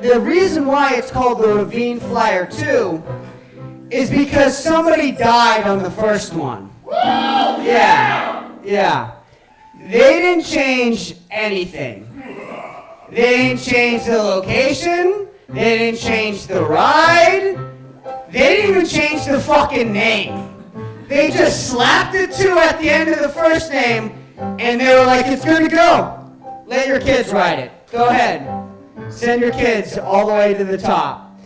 the reason why it's called the Ravine Flyer 2 is because somebody died on the first one. Yeah. They didn't change anything. They didn't change the location. They didn't change the ride. They didn't even change the fucking name. They just slapped the 2 at the end of the first name, and they were like, it's good to go. Let your kids ride it. Go ahead. Send your kids all the way to the top.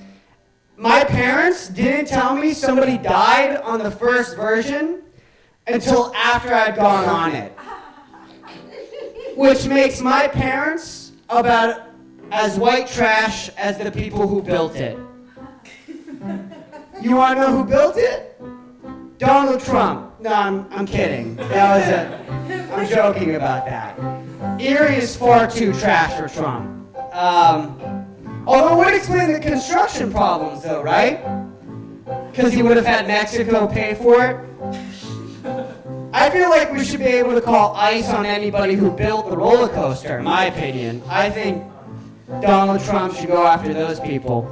My parents didn't tell me somebody died on the first version until after I'd gone on it. Which makes my parents about as white trash as the people who built it. You want to know who built it? Donald Trump. No, I'm kidding. That was it. I'm joking about that. Erie is far too trash for Trump. Although it would explain the construction problems, though, right? Because he would have had Mexico pay for it. I feel like we should be able to call ICE on anybody who built the roller coaster, in my opinion. I think Donald Trump should go after those people.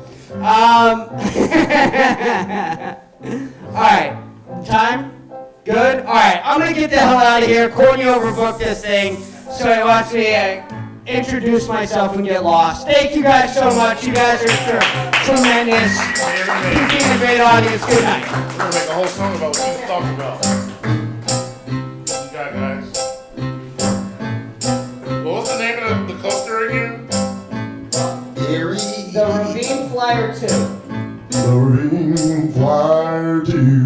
Alright, time? Good? Alright, I'm gonna get the hell out of here. Courtney overbooked this thing, so he wants me to introduce myself and get lost. Thank you guys so much. You guys are tremendous. You've been a great audience. Good night.
We're gonna make a whole song about what you talking about. What you got, guys? What was the name of the coaster again?
Erie.
The Ravine Flyer 2.
The Ring Flyer 2.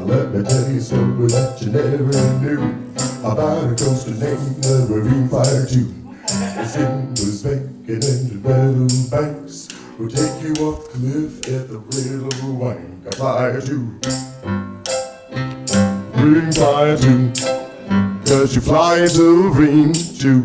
Let me tell you something that you never knew about a coaster named the Ravine Flyer 2. It's in the spanking and the metal banks will take you off the cliff at the Riddle Wank. Flyer 2. Ring Flyer 2. Cause you fly into Ring 2.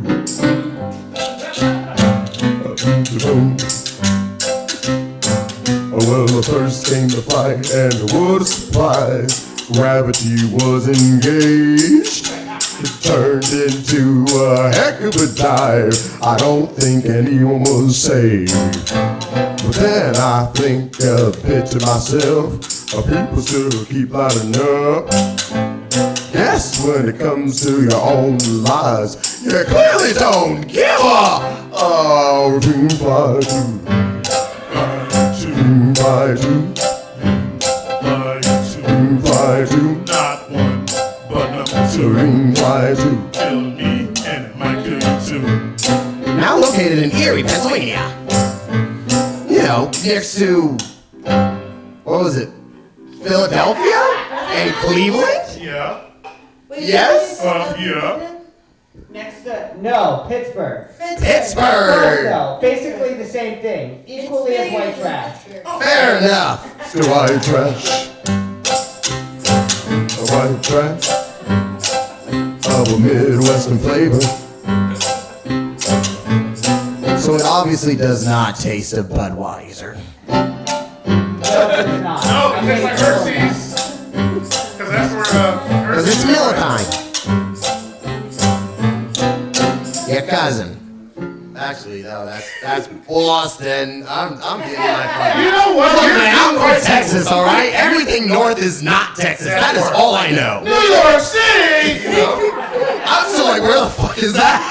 Well, the first came the fight and the water supply. Gravity was engaged. It turned into a heck of a dive. I don't think anyone was saved. But then I think a bit to myself, people still keep lining up. Yes, when it comes to your own lives, you clearly don't give a Ravine Flyer 2. Fly to, fly to,
Not one, but number two.
Ring Fly to.
Kill me and it might kill you too.
Now located in Erie, Pennsylvania. You know, next to, what was it? Philadelphia and Cleveland?
Yeah.
Yes?
Yeah.
Next to, no, Pittsburgh.
Pittsburgh.
No, basically the same thing. Equally as white trash.
Fair enough. Still white trash. A white trash of a Midwestern flavor. So it obviously does not taste of Budweiser.
No, it tastes like Hershey's. Cause that's where
Because
Hershey's
it's
is.
Miller time. Your cousin. Actually, no, that's Boston. I'm getting my fucking.
You know what?
Look,
You're
man, I'm
New
from
York.
Texas, all right. Everything north is not Texas. That is all I know.
New York City!
I'm still like, where the fuck is that?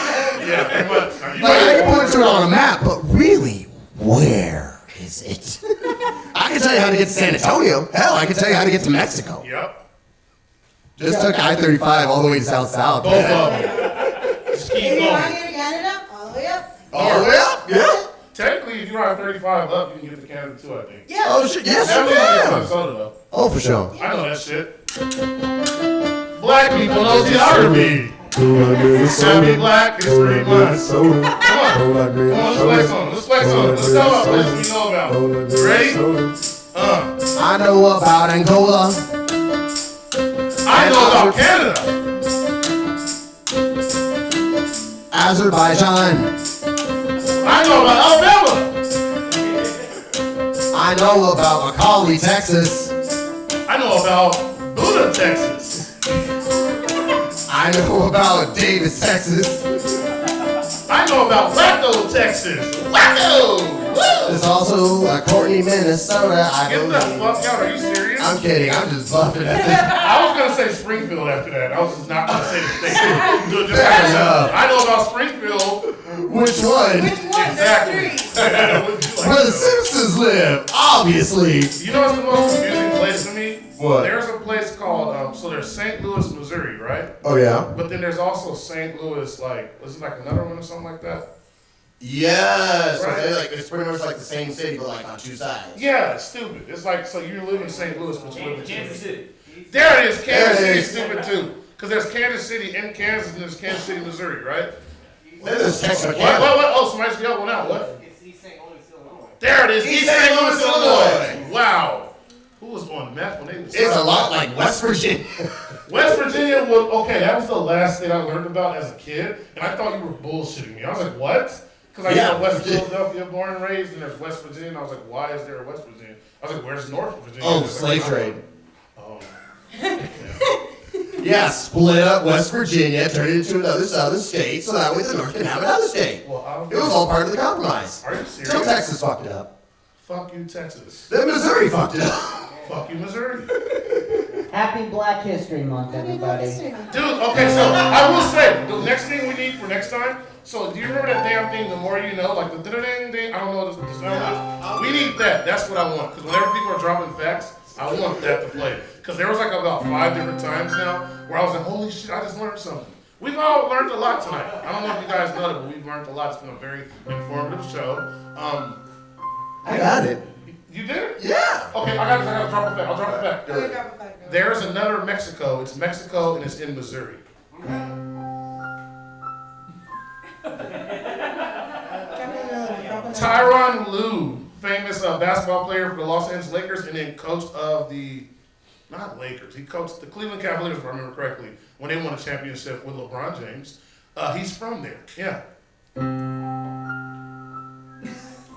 Yeah, pretty much.
Like, I can put it on a map, but really, where is it? I can tell you how to get to San Antonio. Hell, I can tell you how to get to Mexico.
Yep.
Just took I-35 all the way to South.
Both of them. Just keep
If you want to
going.
go to Canada, all the way up.
All the way up? Yeah.
Technically, if you ride 35 up, you can get to Canada too, I think.
Yeah.
Oh, shit. Yes,
Definitely
you
get
can.
Minnesota though.
Oh, for sure.
I know that shit. Black people know geography. Happy black history month. Come on. Come on, let's flex on it. Let's flex on it. Let's tell about places we know about. Ready?
I know about Angola.
I know about Canada.
Azerbaijan.
I know about Alabama.
I know about Macaulay, Texas.
I know about Buda, Texas.
I know about Davis, Texas.
I know about Waco, Texas. Waco! Woo!
There's also Courtney, Minnesota. I
Get the
believe.
fuck out. Are you serious?
I'm kidding. I'm just bluffing at this.
I was gonna say Springfield after that. I was just not gonna say the thing. Do it just
Fair
like that.
enough.
I know about Springfield.
Which one?
Exactly.
Where the Simpsons live, obviously.
You know what's the most confusing place to me?
What?
There's a place called, so there's St. Louis, Missouri, right?
Oh, yeah?
But then there's also St. Louis, like, was it like another one or something like that?
Yes.
Right.
It's pretty much like the same city, but like on two sides.
Yeah, it's stupid. It's like, so you live in St. Louis, but you live in Kansas City. There it is, Kansas
There it
City,
is.
stupid too. Because there's Kansas City in Kansas and there's Kansas City, Missouri, right?
There's Texas,
What?
Canada.
Oh, somebody just got one out. What? There it is, East St. Louis, Illinois. Wow. Who was on meth when they was
It's a lot like West Virginia.
West Virginia was, okay, that was the last thing I learned about as a kid, and I thought you were bullshitting me. I was like, what? Because I know West Philadelphia, born and raised, and there's West Virginia, and I was like, why is there a West Virginia? I was like, where's North Virginia?
Oh,
There's
slave
like,
trade.
Oh.
Yeah, split up West Virginia, turn it into another southern state, so that way the North can have another state.
Well,
It was all part of the compromise.
Are you serious?
Till Texas fucked it up.
Fuck you, Texas.
Then Missouri fucked it up.
Fuck you, Missouri.
Happy Black History Month, everybody.
Dude, okay, so I will say, the next thing we need for next time, so do you remember that damn thing, the more you know, like the ding ding, I don't know what the sound is? We need that, that's what I want, because whenever people are dropping facts, I want that to play. Because there was like about 5 different times now, where I was like, holy shit, I just learned something. We've all learned a lot tonight. I don't know if you guys know it, but we've learned a lot. It's been a very informative show.
I got it.
You did?
Yeah.
Okay, I gotta drop a fact. I'll drop a fact.
Okay, drop a fact, go.
There's another Mexico. It's Mexico and it's in Missouri. Tyronn Lue, famous basketball player for the Los Angeles Lakers, and then coach of not Lakers. He coached the Cleveland Cavaliers, if I remember correctly, when they won a championship with LeBron James. He's from there. Yeah.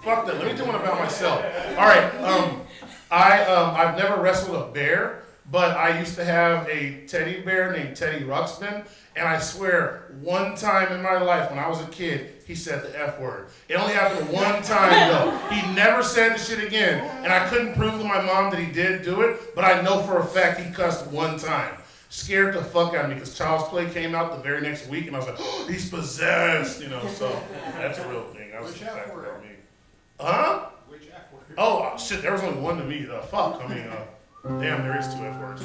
Fuck that. Let me do one about myself. All right. I've never wrestled a bear, but I used to have a teddy bear named Teddy Ruxpin, and I swear, one time in my life when I was a kid, he said the F word. It only happened one time though. He never said the shit again, and I couldn't prove to my mom that he did do it, but I know for a fact he cussed one time. Scared the fuck out of me because Child's Play came out the very next week, and I was like, oh, he's possessed, so that's a real thing. That was a fact about me. Huh?
Which F word?
Oh, shit, there was only one to me. Fuck, damn, there is 2 F words.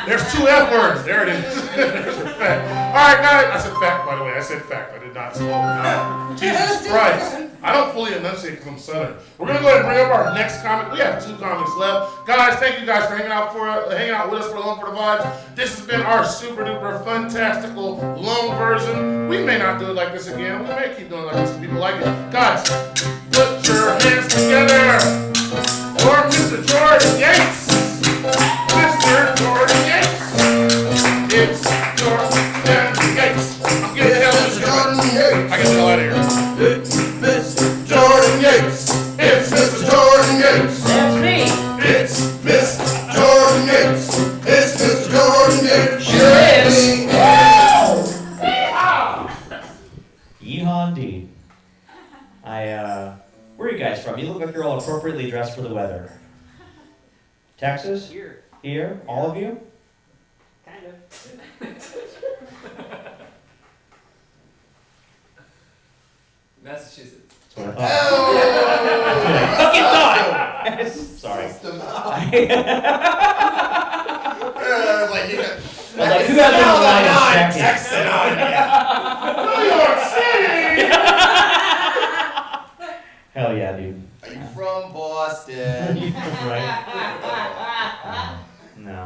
There's 2 F words. There it is. There's a fact. All right, guys. I said fact, by the way. I said fact. I did not slow down. Jesus Christ. I don't fully enunciate because I'm Southern. We're going to go ahead and bring up our next comic. We have 2 comics left. Guys, thank you guys for hanging out with us for Alone for the Vibes. This has been our super duper fantastical long version. We may not do it like this again. We may keep doing it like this if people like it. Guys, put your hands together. Or Mr. Jordan Yates. Mr. Jordan Yates. It's Jordan Yates. I'm getting the hell out of here. I get the hell out of here.
It's Mr. Jordan Yates. It's Mr. Jordan Yates.
That's me.
It's Mr. Jordan Yates. It's Mr. Jordan Yates.
Sure is.
Yeehaw indeed. Where are you guys from? You look like you're all appropriately dressed for the weather. Texas?
Here.
Here? All of you?
Kind of.
Massachusetts.
That's what I thought. Fucking thought! Sorry.
Like you got.
I was like, who has the line
Texan on
New York City!
Hell yeah, dude.
Are you from Boston?
Right? No.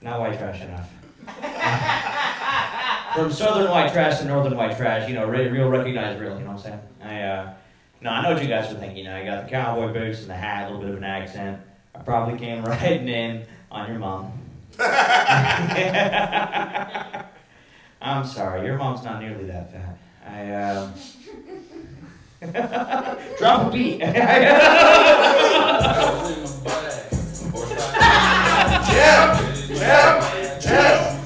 Not white trash enough. From southern white trash to northern white trash, real recognize real, you know what I'm saying? No, I know what you guys were thinking. I got the cowboy boots and the hat, a little bit of an accent. I probably came riding in on your mom. I'm sorry, your mom's not nearly that fat. Drop a beat.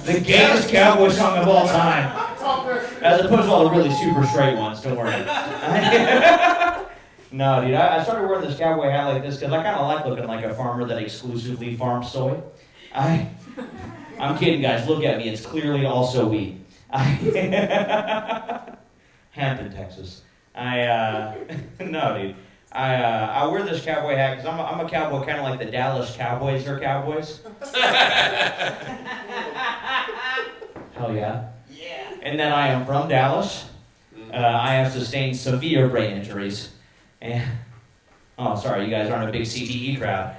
The gayest cowboy song of all time. As opposed to all the really super straight ones, don't worry. No, dude, I started wearing this cowboy hat like this because I kind of like looking like a farmer that exclusively farms soy. I'm kidding, guys. Look at me. It's clearly also weed. Hampton, Texas. No, dude. I wear this cowboy hat because I'm a cowboy, kind of like the Dallas Cowboys are cowboys. Hell yeah.
Yeah.
And then I am from Dallas. I have sustained severe brain injuries. And oh, sorry, you guys aren't a big CTE crowd.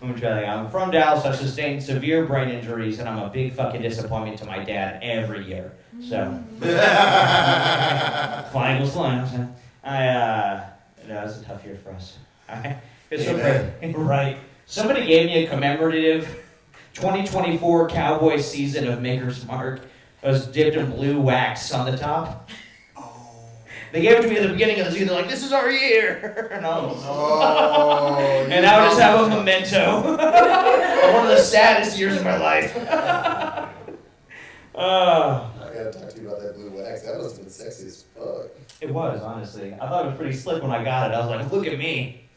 Let me try that again. I'm from Dallas. I've sustained severe brain injuries, and I'm a big fucking disappointment to my dad every year. So, flying was flying. So, that was a tough year for us. It's so great, right? Somebody gave me a commemorative 2024 Cowboy season of Maker's Mark. It was dipped in blue wax on the top. They gave it to me at the beginning of the season. They're like, this is our year. And I was, and I would just have a memento of one of the saddest years of my life.
I gotta talk to you about that blue wax. That must have been sexy as fuck.
It was, honestly. I thought it was pretty slick when I got it. I was like, look at me.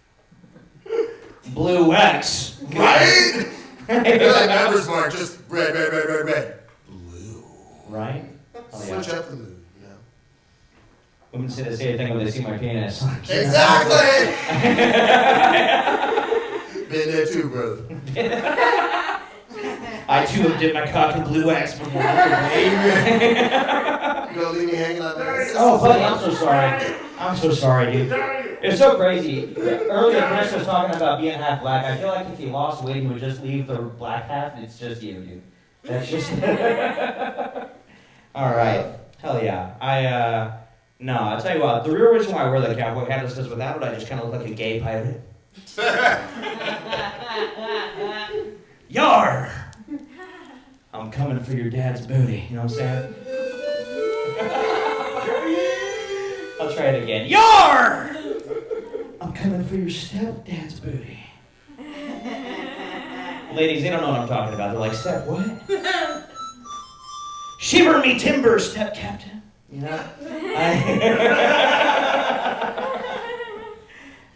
Blue wax.
Right? They're like members mark, just red. Blue.
Right? Oh, yeah.
Switch up the mood, you know?
Women say the same thing when they see my penis.
Exactly! Been there too, brother.
I too have dipped my cock in blue wax before.
You gonna leave me hanging on there?
Oh, buddy, I'm so sorry. I'm so sorry, dude. It's so crazy. Earlier, Chris was talking about being half black. I feel like if he lost weight, he would just leave the black half, and it's just you, dude. That's just... All right. Hell yeah. No, I'll tell you what. The real reason why I wear the cowboy hat is because without it, I just kind of look like a gay pirate. Yar! I'm coming for your dad's booty. You know what I'm saying? I'll try it again. Yar! I'm coming for your stepdad's booty. Ladies, they don't know what I'm talking about. They're like, step what? Shiver me timbers, step captain. You know?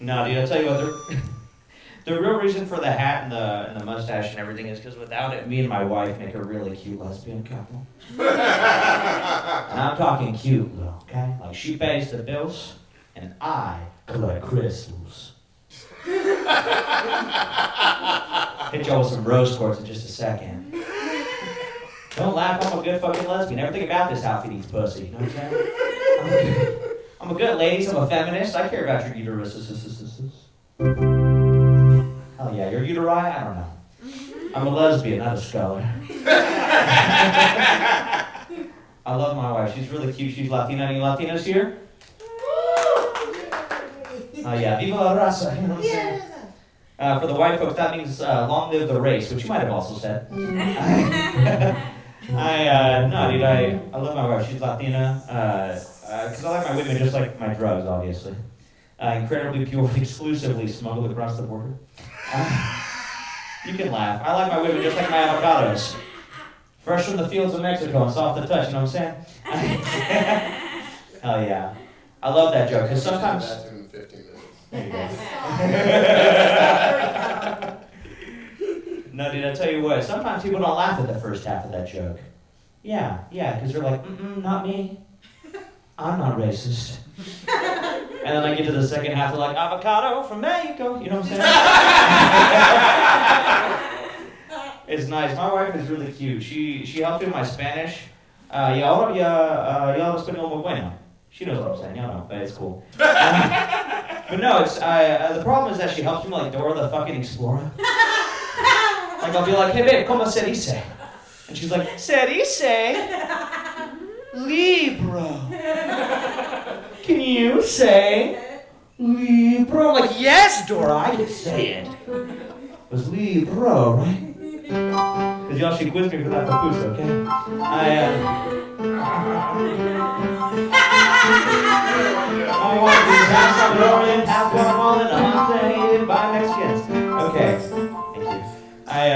No, dude, I'll tell you what. The real reason for the hat and the mustache and everything is because without it, me and my wife make a really cute lesbian couple. And I'm talking cute, though, okay? Like, she pays the bills, and I collect crystals. Hit y'all with some rose quartz in just a second. Don't laugh, I'm a good fucking lesbian. Everything about this outfit eats pussy, you know what I'm saying? I'm a good lady, so I'm a feminist. I care about your uteruses. Hell yeah, your uteri? I don't know. I'm a lesbian, not a scholar. I love my wife. She's really cute. She's Latina. Any Latinos here? Oh yeah, viva la raza. You know what I'm saying? For the white folks, that means long live the race, which you might have also said. No, dude, I love my wife. She's Latina. Because I like my women just like my drugs, obviously. Incredibly pure, exclusively smuggled across the border. You can laugh. I like my women just like my avocados. Fresh from the fields of Mexico and soft to touch, you know what I'm saying? Hell yeah. I love that joke, because sometimes...
Bathroom in 15 minutes.
There you go. No, dude, I tell you what, sometimes people don't laugh at the first half of that joke. Yeah, because they're like, not me. I'm not racist. And then I get to the second half, they're like, avocado from Mexico. You know what I'm saying? It's nice. My wife is really cute. She helped me with my Spanish. Yo hablo español muy bueno. She knows what I'm saying. Y'all know, but it's cool. But no, it's the problem is that she helps me like Dora the fucking Explorer. Like I'll be like, hey babe, ¿cómo se dice? And she's like, se dice libro. Can you say libro? I'm like, yes, Dora, I can say it. It was libro, right? Because y'all should quiz me for that papoose, okay? I want to be half Salvadorian, half Guatemalan, half native by Mexicans. Okay, thank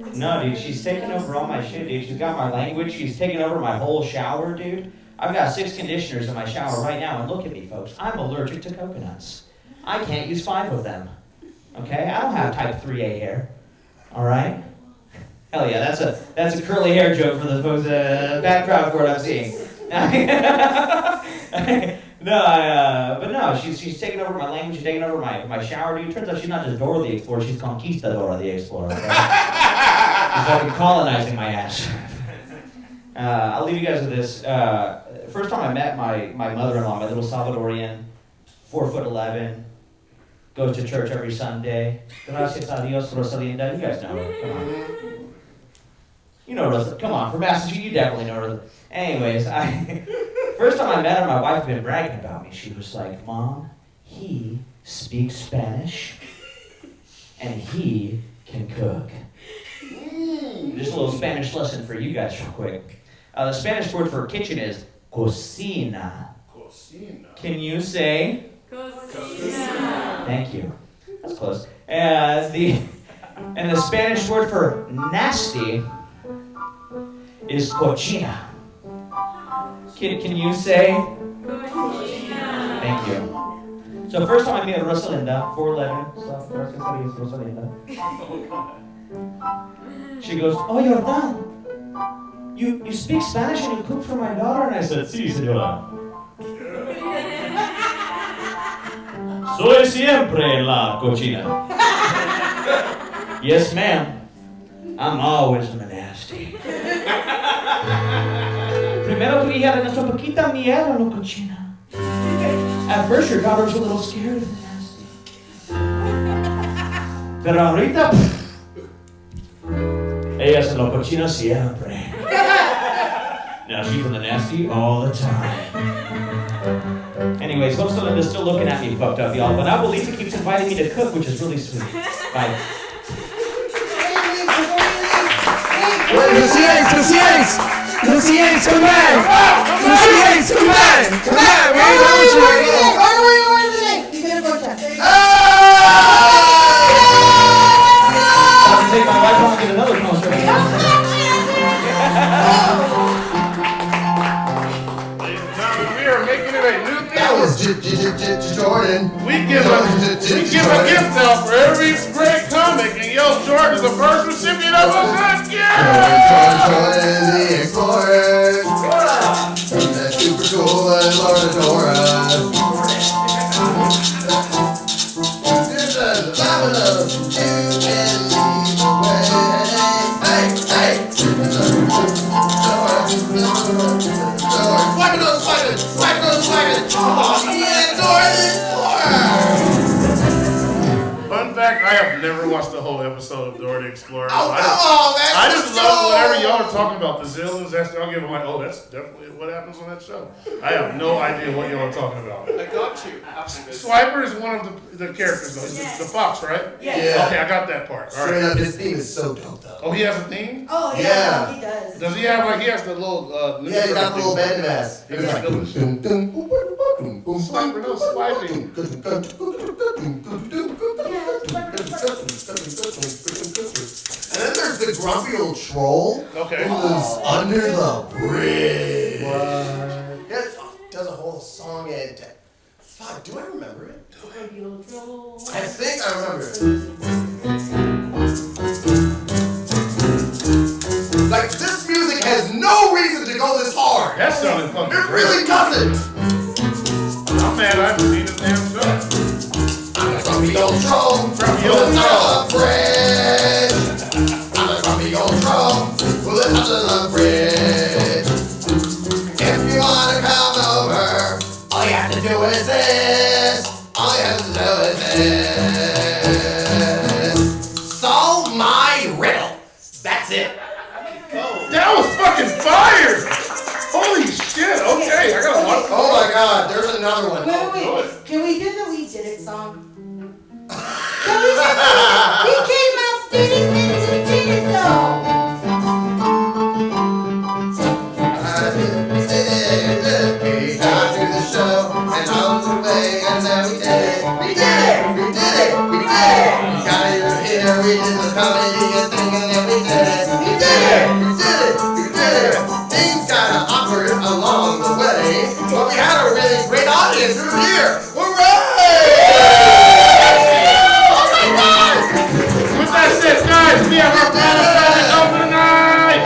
you. No, dude, she's taking over all my shit, dude. She's got my language. She's taking over my whole shower, dude. I've got 6 conditioners in my shower right now, and look at me, folks. I'm allergic to coconuts. I can't use 5 of them. Okay? I don't have type 3A hair. All right? Hell yeah, that's a curly hair joke for the folks, bad crowd for what I'm seeing. But no, she's taking over my language, she's taking over my shower, dude. Turns out she's not just Dora the Explorer, she's Conquistadora the Explorer. Okay? She's fucking colonizing my ass. I'll leave you guys with this. First time I met my mother-in-law, my little Salvadorian, 4'11", goes to church every Sunday. Gracias a Dios, Rosalinda. You guys know her. Come on. You know Rosa. Come on, from Massachusetts, you definitely know Rosa. Anyways, first time I met her, my wife had been bragging about me. She was like, Mom, he speaks Spanish, and he can cook. Just a little Spanish lesson for you guys real quick. The Spanish word for kitchen is cocina.
Cocina.
Can you say?
Cocina.
Thank you. That's close. And the Spanish word for nasty is cochina. Can you say?
Cochina.
Thank you. So first time I met Rosalinda, 4'11", so first I studied with Rosalinda. She goes, "Oh, Jordan, you speak Spanish and you cook for my daughter?" And I said, "Sí, señora. Soy siempre en la cocina." "Yes, ma'am. I'm always in the nasty." Primero tu hija le echó poquita miel a la cocina. At first, your daughter was a little scared of the nasty. Pero ahorita, ella es la cocina siempre. Now she's in the nasty all the time. Anyways, Rosalinda's still looking at me fucked up, y'all. But now Lisa keeps inviting me to cook, which is really sweet. Bye.
Wait, Lucy Yates, come back! Lucy Yates, come back! Come back! We ain't done with you right now.
You gotta go check.
I can take my wife home and get another concert.
Ladies and gentlemen, we are making it a new thing.
That was Jordan.
We give a gift out for every great comic, and yo, Jordan is the first recipient of a good gift.
Jordan the Explorer. From that super cool Lord Dora. There's a lot of love you can lead away. Hey, hey. Swipe it. Oh, yeah, Jordan.
Fun fact, I have never watched the whole episode of Dora the Explorer.
Oh, come on, man.
I just love whatever y'all are talking about. The Zillions, I'll give them like, oh, that's definitely what happens on that show. I have no idea what y'all are talking about.
I got you.
Swiper is one of the characters, though. He's the fox, right?
Yeah.
Okay, I got that part. All
Straight
right.
up, his theme is so dope, though.
Oh, he has a theme?
Oh,
Yeah.
yeah, he does.
Does he have, like, he has the little,
Yeah, he's got the little band mask.
He got the Swiper, no swiping.
And then there's the grumpy old troll
Okay.
who lives under the bridge. Yeah, does a whole song and fuck, do I remember it? I think I remember it. Like, this music has no reason to go this hard.
That sounded fun.
It really doesn't.
I'm mad I haven't seen this damn show.
I'm a grumpy old troll.
Grumpy old troll.
Bridge. I'm a grumpy old troll who lives under the bridge. If you wanna come over, all you have to do is this. All you have to do is this. Solve my riddle. That's it.
That was fucking fire! Holy shit, okay, I gotta watch
Oh my god, there's another one.
Wait. Can we do the We Did It song? Can we do We came out standing and we did it though.
We got to the show and on the way and then we did it. We did it. We did it. We did it. We got it here. We did the comedy and thing and then we did it. We did it. We did it. We did it. Things got awkward along the way, but we had a really great audience who was here.
With that said, guys, we have our final topic of the night.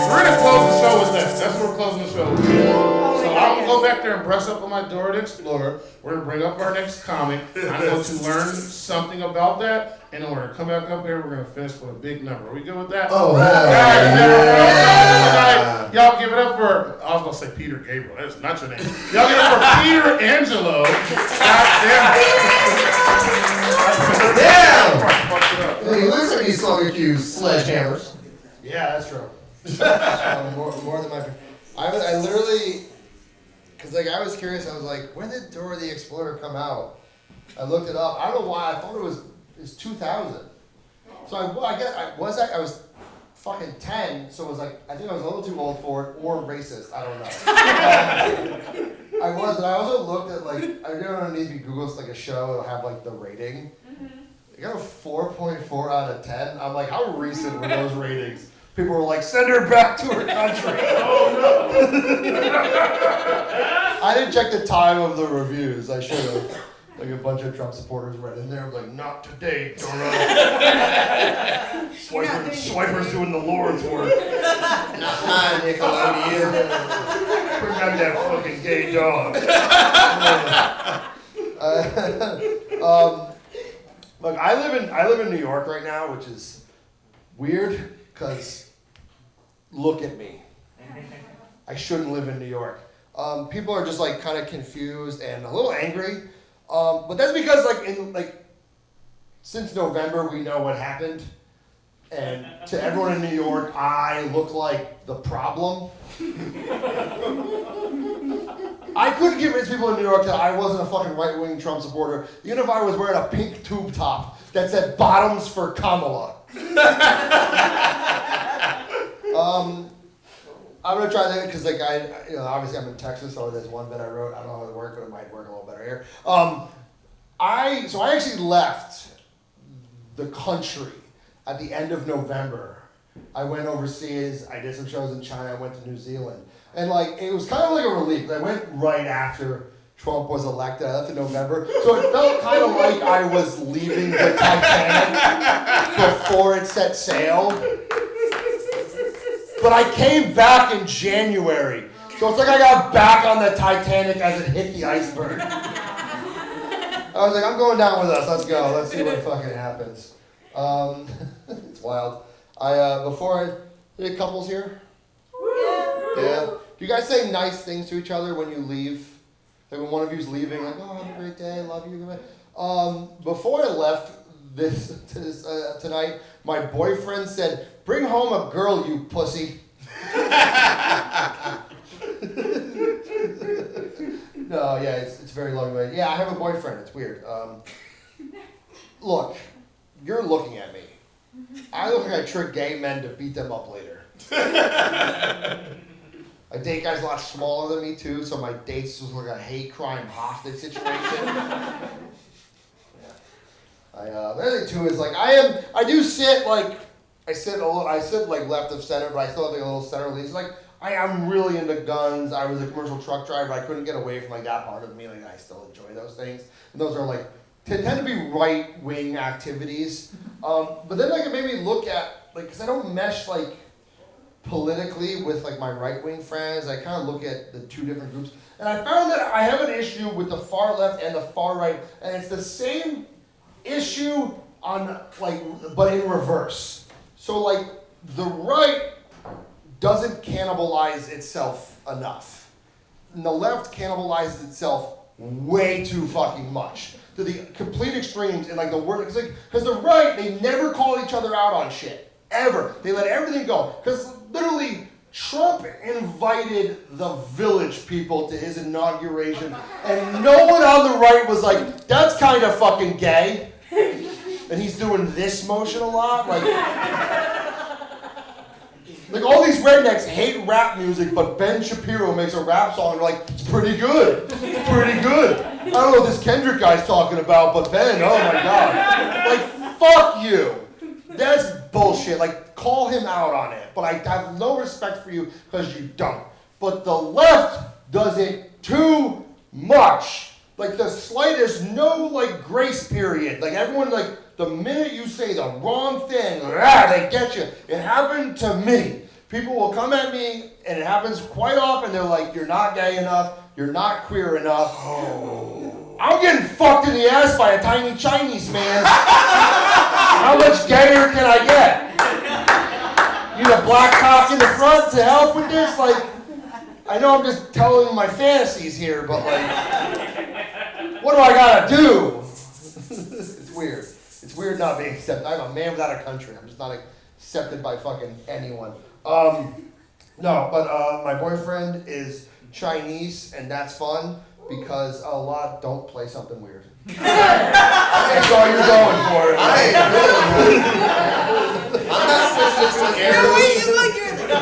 We're gonna close the show with that. That's what we're closing the show with. So I'm gonna go back there and brush up on my Dora the Explorer. We're gonna bring up our next comic. I'm going to learn something about that, and then we're gonna come back up here. We're gonna finish with a big number. Are we good with that?
Oh,
Guys,
yeah.
y'all give it up for. I was gonna say Peter Gabriel. That's not your name. Y'all give it up for Peter Angelo. God damn it.
Damn!
Fucked it up.
He looks like he slung a few sledgehammers.
Yeah, that's true.
More than my. I literally, because like I was curious. I was like, when did Dora the Explorer come out? I looked it up. I don't know why. I thought it was 2000. So I was fucking 10, so it was like, I think I was a little too old for it, or racist, I don't know. I was, and I also looked at like, I go underneath, you Google like a show, it'll have like the rating. I got a 4.4 out of 10. I'm like, how recent were those ratings? People were like, send her back to her country. Oh no! I didn't check the time of the reviews, I should have. Like a bunch of Trump supporters read in there, like, not today, Dora. Swiper's doing the Lord's work. Not mine, Nickelodeon. Bring back that fucking gay dog. Look, I live in New York right now, which is weird, because look at me. I shouldn't live in New York. People are just like kind of confused and a little angry. But that's because since November we know what happened, and to everyone in New York I look like the problem. I couldn't convince people in New York that I wasn't a fucking right-wing Trump supporter, even if I was wearing a pink tube top that said "Bottoms for Kamala." I'm gonna try that because obviously I'm in Texas, so there's one bit I wrote. I don't know how it worked, but it might work a little better here. I actually left the country at the end of November. I went overseas. I did some shows in China. I went to New Zealand, and it was kind of like a relief. I went right after Trump was elected. I left in November, so it felt kind of like I was leaving the Titanic before it set sail. But I came back in January. So it's like I got back on the Titanic as it hit the iceberg. I was like, I'm going down with us. Let's go. Let's see what fucking happens. It's wild. Any couples here? Yeah. Do you guys say nice things to each other when you leave? Like when one of you's leaving, like, oh, have a great day, love you. Before I left tonight, my boyfriend said, bring home a girl, you pussy. No, yeah, it's very long way. Yeah, I have a boyfriend. It's weird. Look, you're looking at me. I look like I trick gay men to beat them up later. I date guys a lot smaller than me too, so my dates just look like a hate crime hostage situation. The other thing too is I do sit I sit left of center, but I still have a little center lead. I am really into guns. I was a commercial truck driver. I couldn't get away from that part of me. I still enjoy those things. And those are tend to be right wing activities. But then it made me look at because I don't mesh politically with my right wing friends. I kind of look at the two different groups, and I found that I have an issue with the far left and the far right, and it's the same issue but in reverse. So the right doesn't cannibalize itself enough. And the left cannibalizes itself way too fucking much. To the complete extremes in the word, because the right, they never call each other out on shit. Ever. They let everything go. Because literally, Trump invited the Village people to his inauguration, and no one on the right was like, that's kind of fucking gay. And he's doing this motion a lot. All these rednecks hate rap music, but Ben Shapiro makes a rap song and they're like, it's pretty good. It's pretty good. I don't know what this Kendrick guy's talking about, but Ben, oh my God. Fuck you. That's bullshit. Call him out on it. But I have no respect for you because you don't. But the left does it too much. There's no grace period. Everyone the minute you say the wrong thing, they get you. It happened to me. People will come at me, and it happens quite often. They're like, you're not gay enough. You're not queer enough. Oh. I'm getting fucked in the ass by a tiny Chinese man. How much gayer can I get? You need a black cock in the front to help with this? I know I'm just telling my fantasies here, but what do I gotta do? It's weird. It's weird not being accepted. I'm a man without a country. I'm just not accepted by fucking anyone. My boyfriend is Chinese, and that's fun because a lot don't play something weird. That's all you're going for.
I'm switching to an
No,
air.
wait, look, you're no.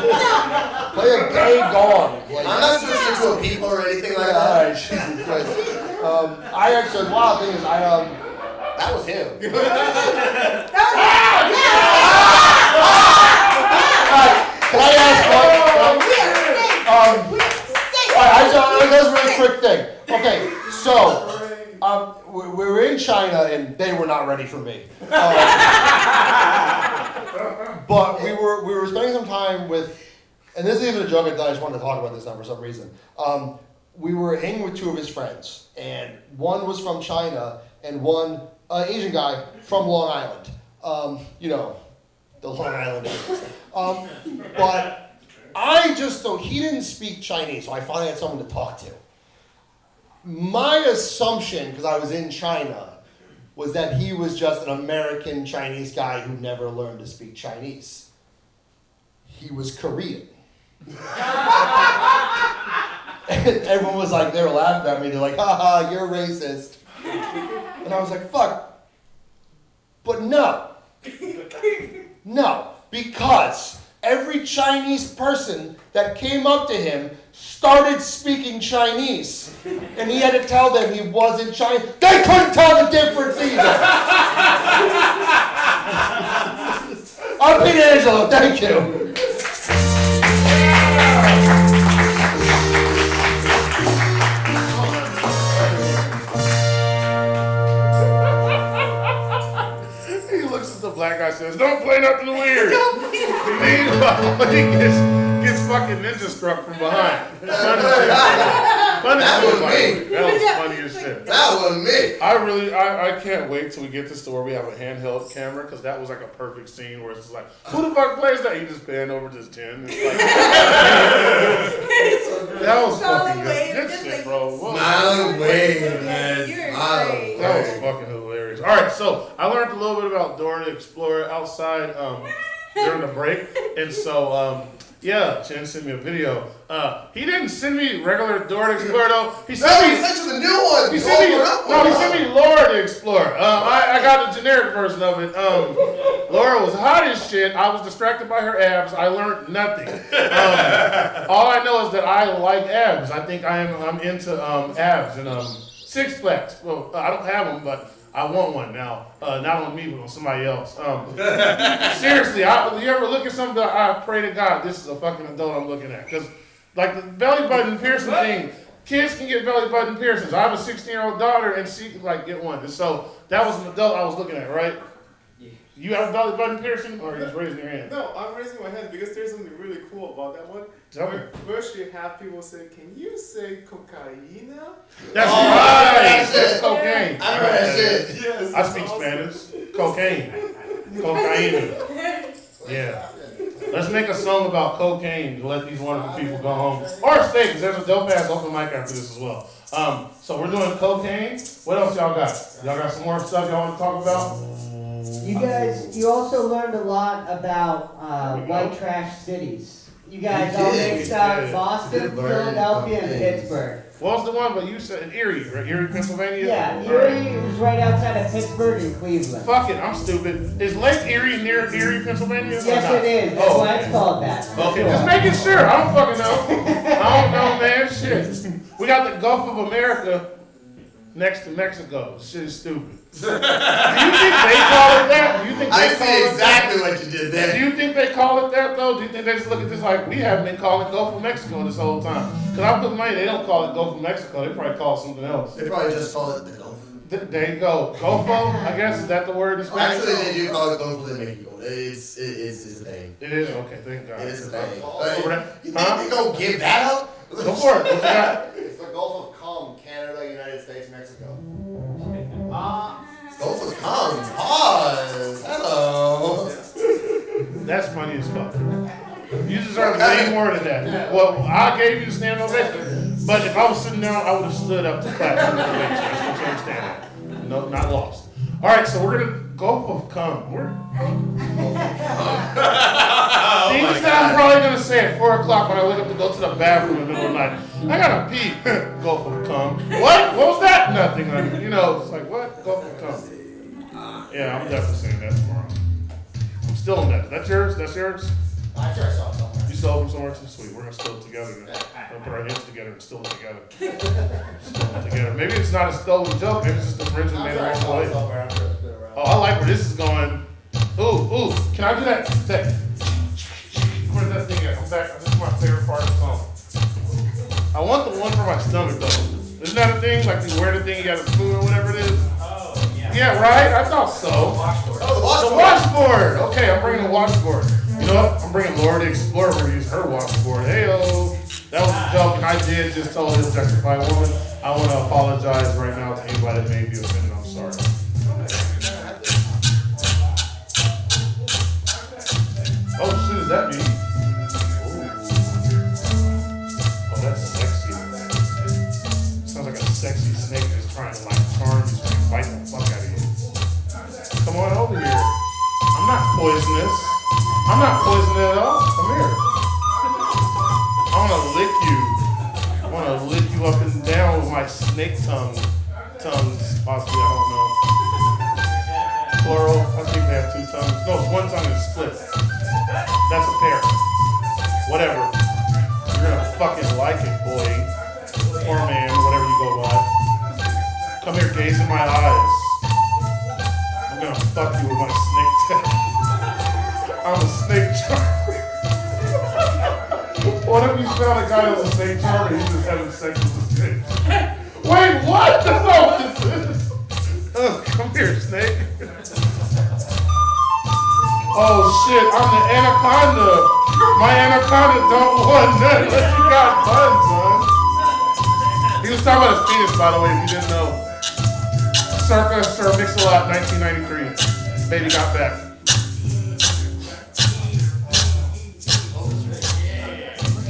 Play a gay gong. Like,
I'm not switching to a people or anything like
all
that.
right, Jesus Christ. I actually, the wild thing is,
That was him.
can I ask one? Alright, that's a really quick thing. Okay, so, we were in China and they were not ready for me. But we were spending some time with, and this isn't even a joke, I just wanted to talk about this now for some reason. We were hanging with two of his friends, and one was from China, and one, Asian guy from Long Island. You know, the Long Island. But so he didn't speak Chinese, so I finally had someone to talk to. My assumption, because I was in China, was that he was just an American Chinese guy who never learned to speak Chinese. He was Korean. And everyone was like, they were laughing at me, they're like, haha, you're racist. And I was like, fuck. But no. No, because every Chinese person that came up to him started speaking Chinese. And he had to tell them he wasn't Chinese. They couldn't tell the difference either. I'm Pete Angelo, thank you.
He looks at the black guy and says, don't play nothing weird. Meanwhile, he gets fucking ninja struck from behind.
That was me.
That was funny as shit.
That was me.
I can't wait till we get this to where we have a handheld camera, because that was like a perfect scene where it's just like, who the fuck plays that? You just pan over to his chin. It's like, that was fucking good. Good shit, bro.
Smile and wave, man. Smile and
That was
wave.
fucking hilarious. All right, so I learned a little bit about Dora the Explorer outside during the break, and so yeah, Chen sent me a video. He didn't send me regular Dora the Explorer though. He sent
you the new one.
He sent me Laura the Explorer. I got the generic version of it. Laura was hot as shit. I was distracted by her abs. I learned nothing. All I know is that I like abs. I think I'm into abs and six packs. Well, I don't have them, but I want one now. Not on me, but on somebody else. Seriously, you ever look at something that I pray to God, this is a fucking adult I'm looking at. Because, like, the belly button piercing thing, kids can get belly button piercings. I have a 16-year-old daughter, and she can, like, get one. And so, that was an adult I was looking at, right? You have a belly button piercing, or are you just raising your hand?
No, I'm raising my hand because there's something really cool about that one. First you have people say, can you say cocaine?
That's right! That's
cocaine.
cocaine.
I heard that shit.
Yes,
I speak Spanish. Cocaine. Cocaine. Yeah. Let's make a song about cocaine to let these wonderful people go home. Or stay, because there's a dope ass open mic after this as well. So we're doing cocaine. What else y'all got? Y'all got some more stuff y'all want to talk about?
You also learned a lot about white trash cities. You guys all mixed up Boston, Philadelphia, and Pittsburgh.
What was the one? But you said Erie, right? Erie, Pennsylvania?
Yeah, Erie was right outside of Pittsburgh and Cleveland.
Fuck it, I'm stupid. Is Lake Erie near Erie, Pennsylvania?
Yes, it is. That's why it's called that.
Okay, just making sure. I don't fucking know. I don't know, man. Shit. We got the Gulf of America next to Mexico. Shit is stupid. Do you think they call it that? Do you think
I
they
see
call it
exactly
that?
what you did there.
Do you think they call it that though? Do you think they just look at this like we haven't been calling Gulf of Mexico this whole time? Because I put money, they don't call it Gulf of Mexico. They probably call it something else.
They probably just call it the Gulf.
There you go. Golfo, I guess, is that the word in Spanish?
Actually, they do call it Gulf de Mexico. It's a thing.
It is? Okay, thank God.
It is a thing. You think
Huh?
they gonna give that up?
Go for it. What you got?
It's the Gulf of Calm, Canada, United States, Mexico.
Gulf of Calm. Pause. Hello.
That's funny as fuck. You deserve way more than that. Well, I gave you the stand ovation, but if I was sitting down, I would have stood up to clap. Just want you to understand that. No, not lost. All right, so we're gonna Gulf of Cum. Things that I'm probably gonna say at 4 o'clock when I wake up to go to the bathroom in the middle of the night. I gotta pee. Gulf of Cum. What? What was that? Nothing. You know, it's like what? Gulf of Cum. Yeah, I'm definitely saying that tomorrow. Still them that. That's yours? That's yours?
I'm sure I saw it somewhere.
You stole them somewhere too? Sweet. We're gonna steal it together then. We're gonna put our heads together and steal it together. Steal it together. Maybe it's not a stolen joke. Maybe it's just the friends we made along the way. Oh, I like where this is going. Ooh. Can I do that? Where's that thing at? I'm back. This is my favorite part of the song. I want the one for my stomach though. Isn't that a thing? Like you wear the thing, you got a spoon or whatever it is?
Oh, yeah.
Yeah, right? I thought so.
Oh,
the washboard. Okay, I'm bringing the washboard. You know what? I'm bringing Laura the Explorer. We're gonna use her washboard. Heyo. That was a joke, and I did just totally objectify a woman. I want to apologize right now to anybody that may be offended. I'm sorry. Oh shit, is that me? Oh, that's sexy. Sounds like a sexy snake just trying to like charm you, trying to bite the fuck out of you. Come on over here. I'm not poisonous. I'm not poisonous at all. Come here. I wanna lick you. I wanna lick you up and down with my snake tongues, possibly, I don't know. Plural, I think they have two tongues. No, it's one tongue and split. That's a pair. Whatever. You're gonna fucking like it, boy. Or man, whatever you go by. Come here, gaze in my eyes. I'm gonna fuck you with my snake tongue. I'm a snake charmer. What if you found a guy that's a snake charmer and he's just having sex with a snake? Wait, what? That's not what this is. Oh, come here, snake. Oh shit, I'm the anaconda. My anaconda don't want none unless you got buns, son. He was talking about his penis, by the way, if you didn't know. Circa Sir Mix-a-Lot 1993. Baby got back.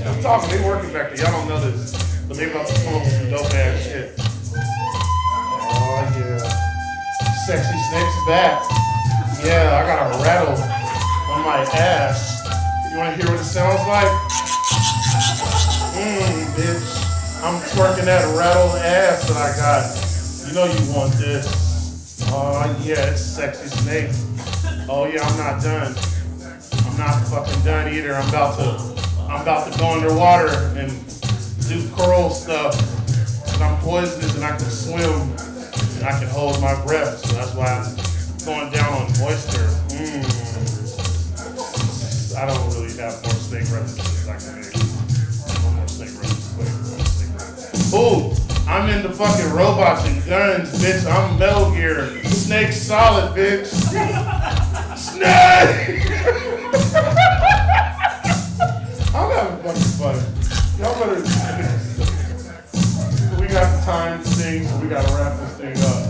I'm talking, they working back there. Y'all don't know this. But they about to come up with some dope ass shit. Oh yeah. Sexy Snake's back. Yeah, I got a rattle on my ass. You wanna hear what it sounds like? Bitch. I'm twerking that rattled ass that I got. You know you want this. Oh yeah, it's Sexy Snake. Oh yeah, I'm not done. I'm not fucking done either. I'm about to go underwater and do coral stuff. And I'm poisonous and I can swim and I can hold my breath. So that's why I'm going down on oyster. I don't really have more snake references I can make. One more snake reference. Ooh, I'm into fucking robots and guns, bitch. I'm Metal Gear. Snake solid, bitch. Snake! I'm having fucking fun. Y'all better. We got the time to sing, so we gotta wrap this thing up.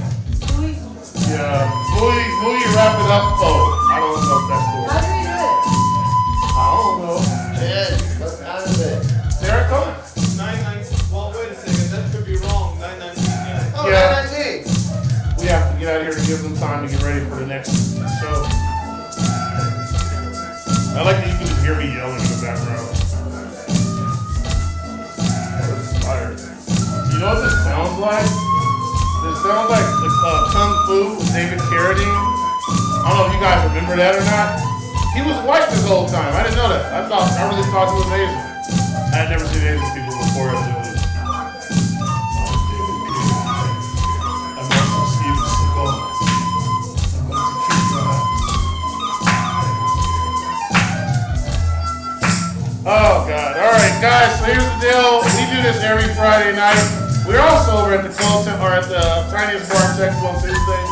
Yeah, who you wrap it up for? I don't know if that's cool.
How do we do it?
I don't know.
Yeah, let's out of it.
Derek, come.
99. Well, wait a second. That could be wrong. 99.
Oh,
Yeah.
919.
We have to get out of here to give them time to get ready for the next show. I like that you can just hear me yelling in the background. That's fire. You know what this sounds like? This sounds like the Kung Fu with David Carradine. I don't know if you guys remember that or not. He was white this whole time. I didn't know that. I really thought he was Asian. I had never seen Asian people before. I met some Steven Seagal. Oh God! All right, guys. So here's the deal. We do this every Friday night. We're also over at the Colton or at the Tiniest Bar in Texas on Tuesdays.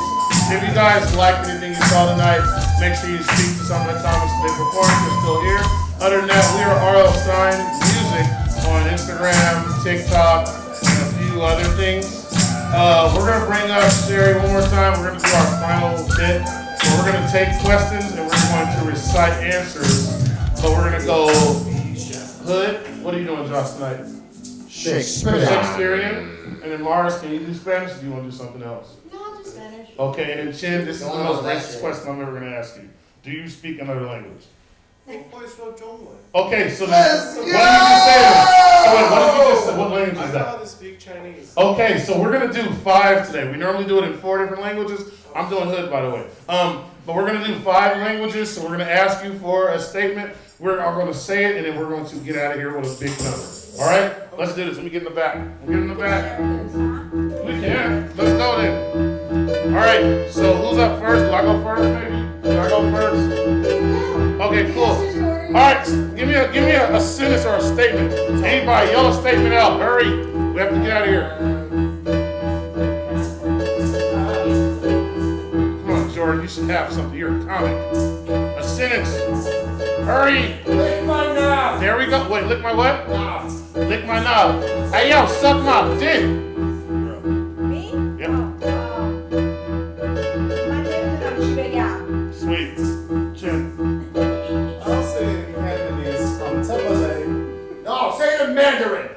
If you guys like anything you saw tonight, make sure you speak to some of the topics they performed. They're still here. Other than that, we are R.L. Stein Music on Instagram, TikTok, and a few other things. We're gonna bring up Sherry one more time. We're gonna do our final bit. So we're gonna take questions and we're going to recite answers. But we're gonna go hood. What are you doing, Josh, tonight? Shakespearean. And then Mars, can you do Spanish or do you want to do something else?
No, I'll do Spanish.
Okay, and then Chin, this is one of those racist questions I'm ever going to ask you. Do you speak another language? Okay, so then, what did you just say? So wait, what did you just say? What language is
I know
that?
how to speak Chinese.
Okay, so we're going to do 5 today. We normally do it in 4 different languages. I'm doing hood, by the way. but we're gonna do 5 languages, so we're gonna ask you for a statement. We're gonna say it, and then we're going to get out of here with a big number. All right? Let's do this. Let me get in the back. We'll get in the back. We can. Let's go then. All right. So who's up first? Do I go first, maybe? Do I go first? Okay, cool. All right. Give me a sentence or a statement. Anybody, yell a statement out. Hurry. We have to get out of here. Come on, Jordan. You should have something. You're a comic. A sentence. Hurry.
Lick my knob.
There we go. Wait, lick my what?
Knob.
Lick my knob. Hey, yo, suck my dick.
Me?
Yep. Sweet. Chin.
I'll say it in Cantonese. I'm Tabale.
No, say it in Mandarin.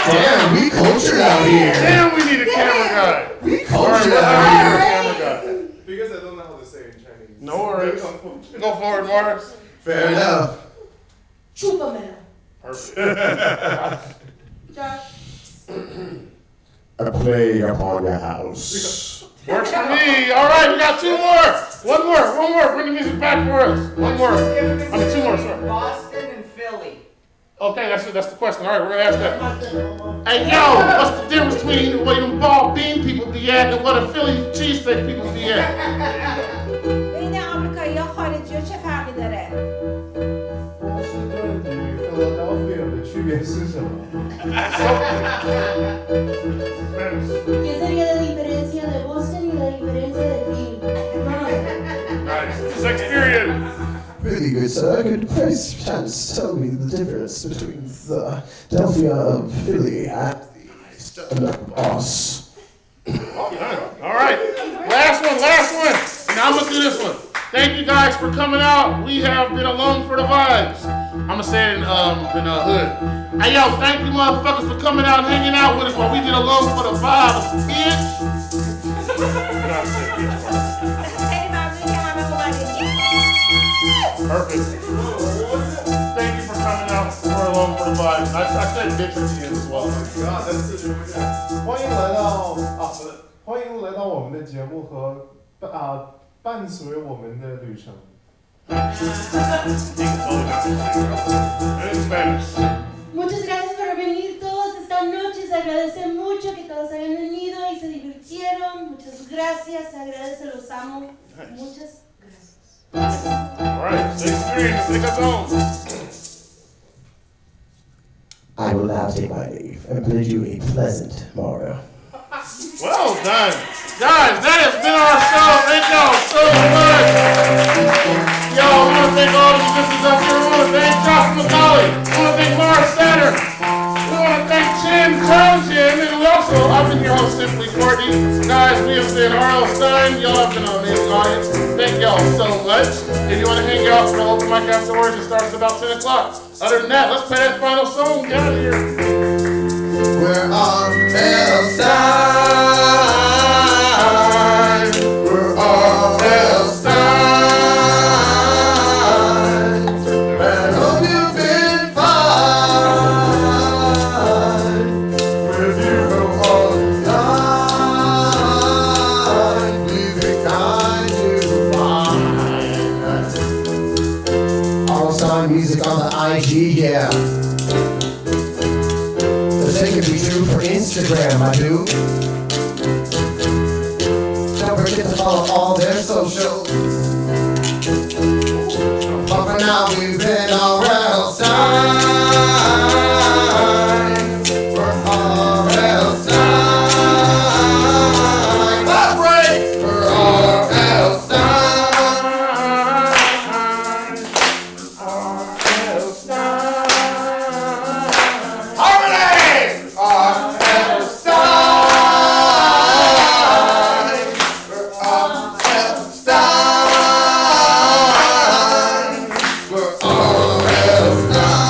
Damn, we cultured out here.
Damn, we need a camera guy.
We
All
cultured
right,
out
we
here.
need a camera guy.
Because I don't know how to say it in Chinese.
No worries. Go forward, Morris.
Fair enough.
Chúpamela.
Perfect.
Josh.
A plague upon your house.
Works for me. All right, we got 2 more. One more. Bring the music back for us. One more. I mean, 2 more, sorry.
Boston and Philly.
Okay, that's the question. All right, we're gonna ask that. Hey, yo, what's the difference between the way them ball bean people be at and what a Philly cheesesteak people be at?
بین آمریکایی ها خارجی ها چه فرقی داره؟
波士顿与 Philadelphia 的区别是什么？
¿Qué sería la diferencia de Boston y la diferencia de Philly?
Nice. Shakespearean.
Really good, sir. Could you please chance tell me the difference between the Philadelphia of Philly and the stand-up boss?
All right, last one. Now I'm gonna do this one. Thank you guys for coming out. We have been alone for the vibes. I'm gonna say it in hood. Hey yo, thank you motherfuckers for coming out and hanging out with us while we did alone for the vibes, bitch. Perfect. Thank you for coming out. We're alone for the vibes. I said bitch at the end as well.
欢迎来到我们的节目和伴随我们的旅程。
In Spanish.
Muchas gracias por venir todos esta noche. Se agradece mucho que todos hayan venido y se divirtieron. Muchas gracias. Se agradece, los amo. Muchas gracias.
All right, Shakespeare, take us home.
I will now take my leave and bid you a pleasant morrow.
Well done. Guys, that has been our show. Thank y'all so much. Yo, I want to thank all the musicians up here. We want to thank Josh McCauley. We want to thank Mara Satter. We want to thank Chin Trojan. And we also, I've been your host, Simply Courtney. Guys, we have been R.L. Stein. Y'all have been an amazing audience. Thank y'all so much. If you want to hang out for the open mic afterwards, it starts about 10 o'clock. Other than that, let's play that final song. Get out of here.
We're on L-Stein. We're on L-Stein. And hope you've been fine. With you online, leaving kind to find. All Stein music on the IG, yeah. Taking me through for Instagram, I do. Don't forget to follow all their socials. But for now, we've been R.L. Stein. We're R.L. Stein. Vibrate! We're R.L. Stein. R.L. Stein. Harmony! R.L. Stein. We're R.L. Stein. We're R.L. Stein.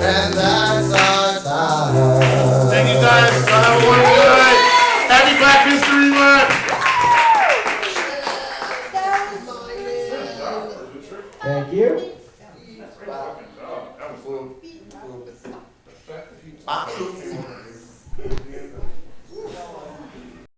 And that's our time.
Thank you guys. Have a wonderful night. Happy Black History Month.
Thank you.
That was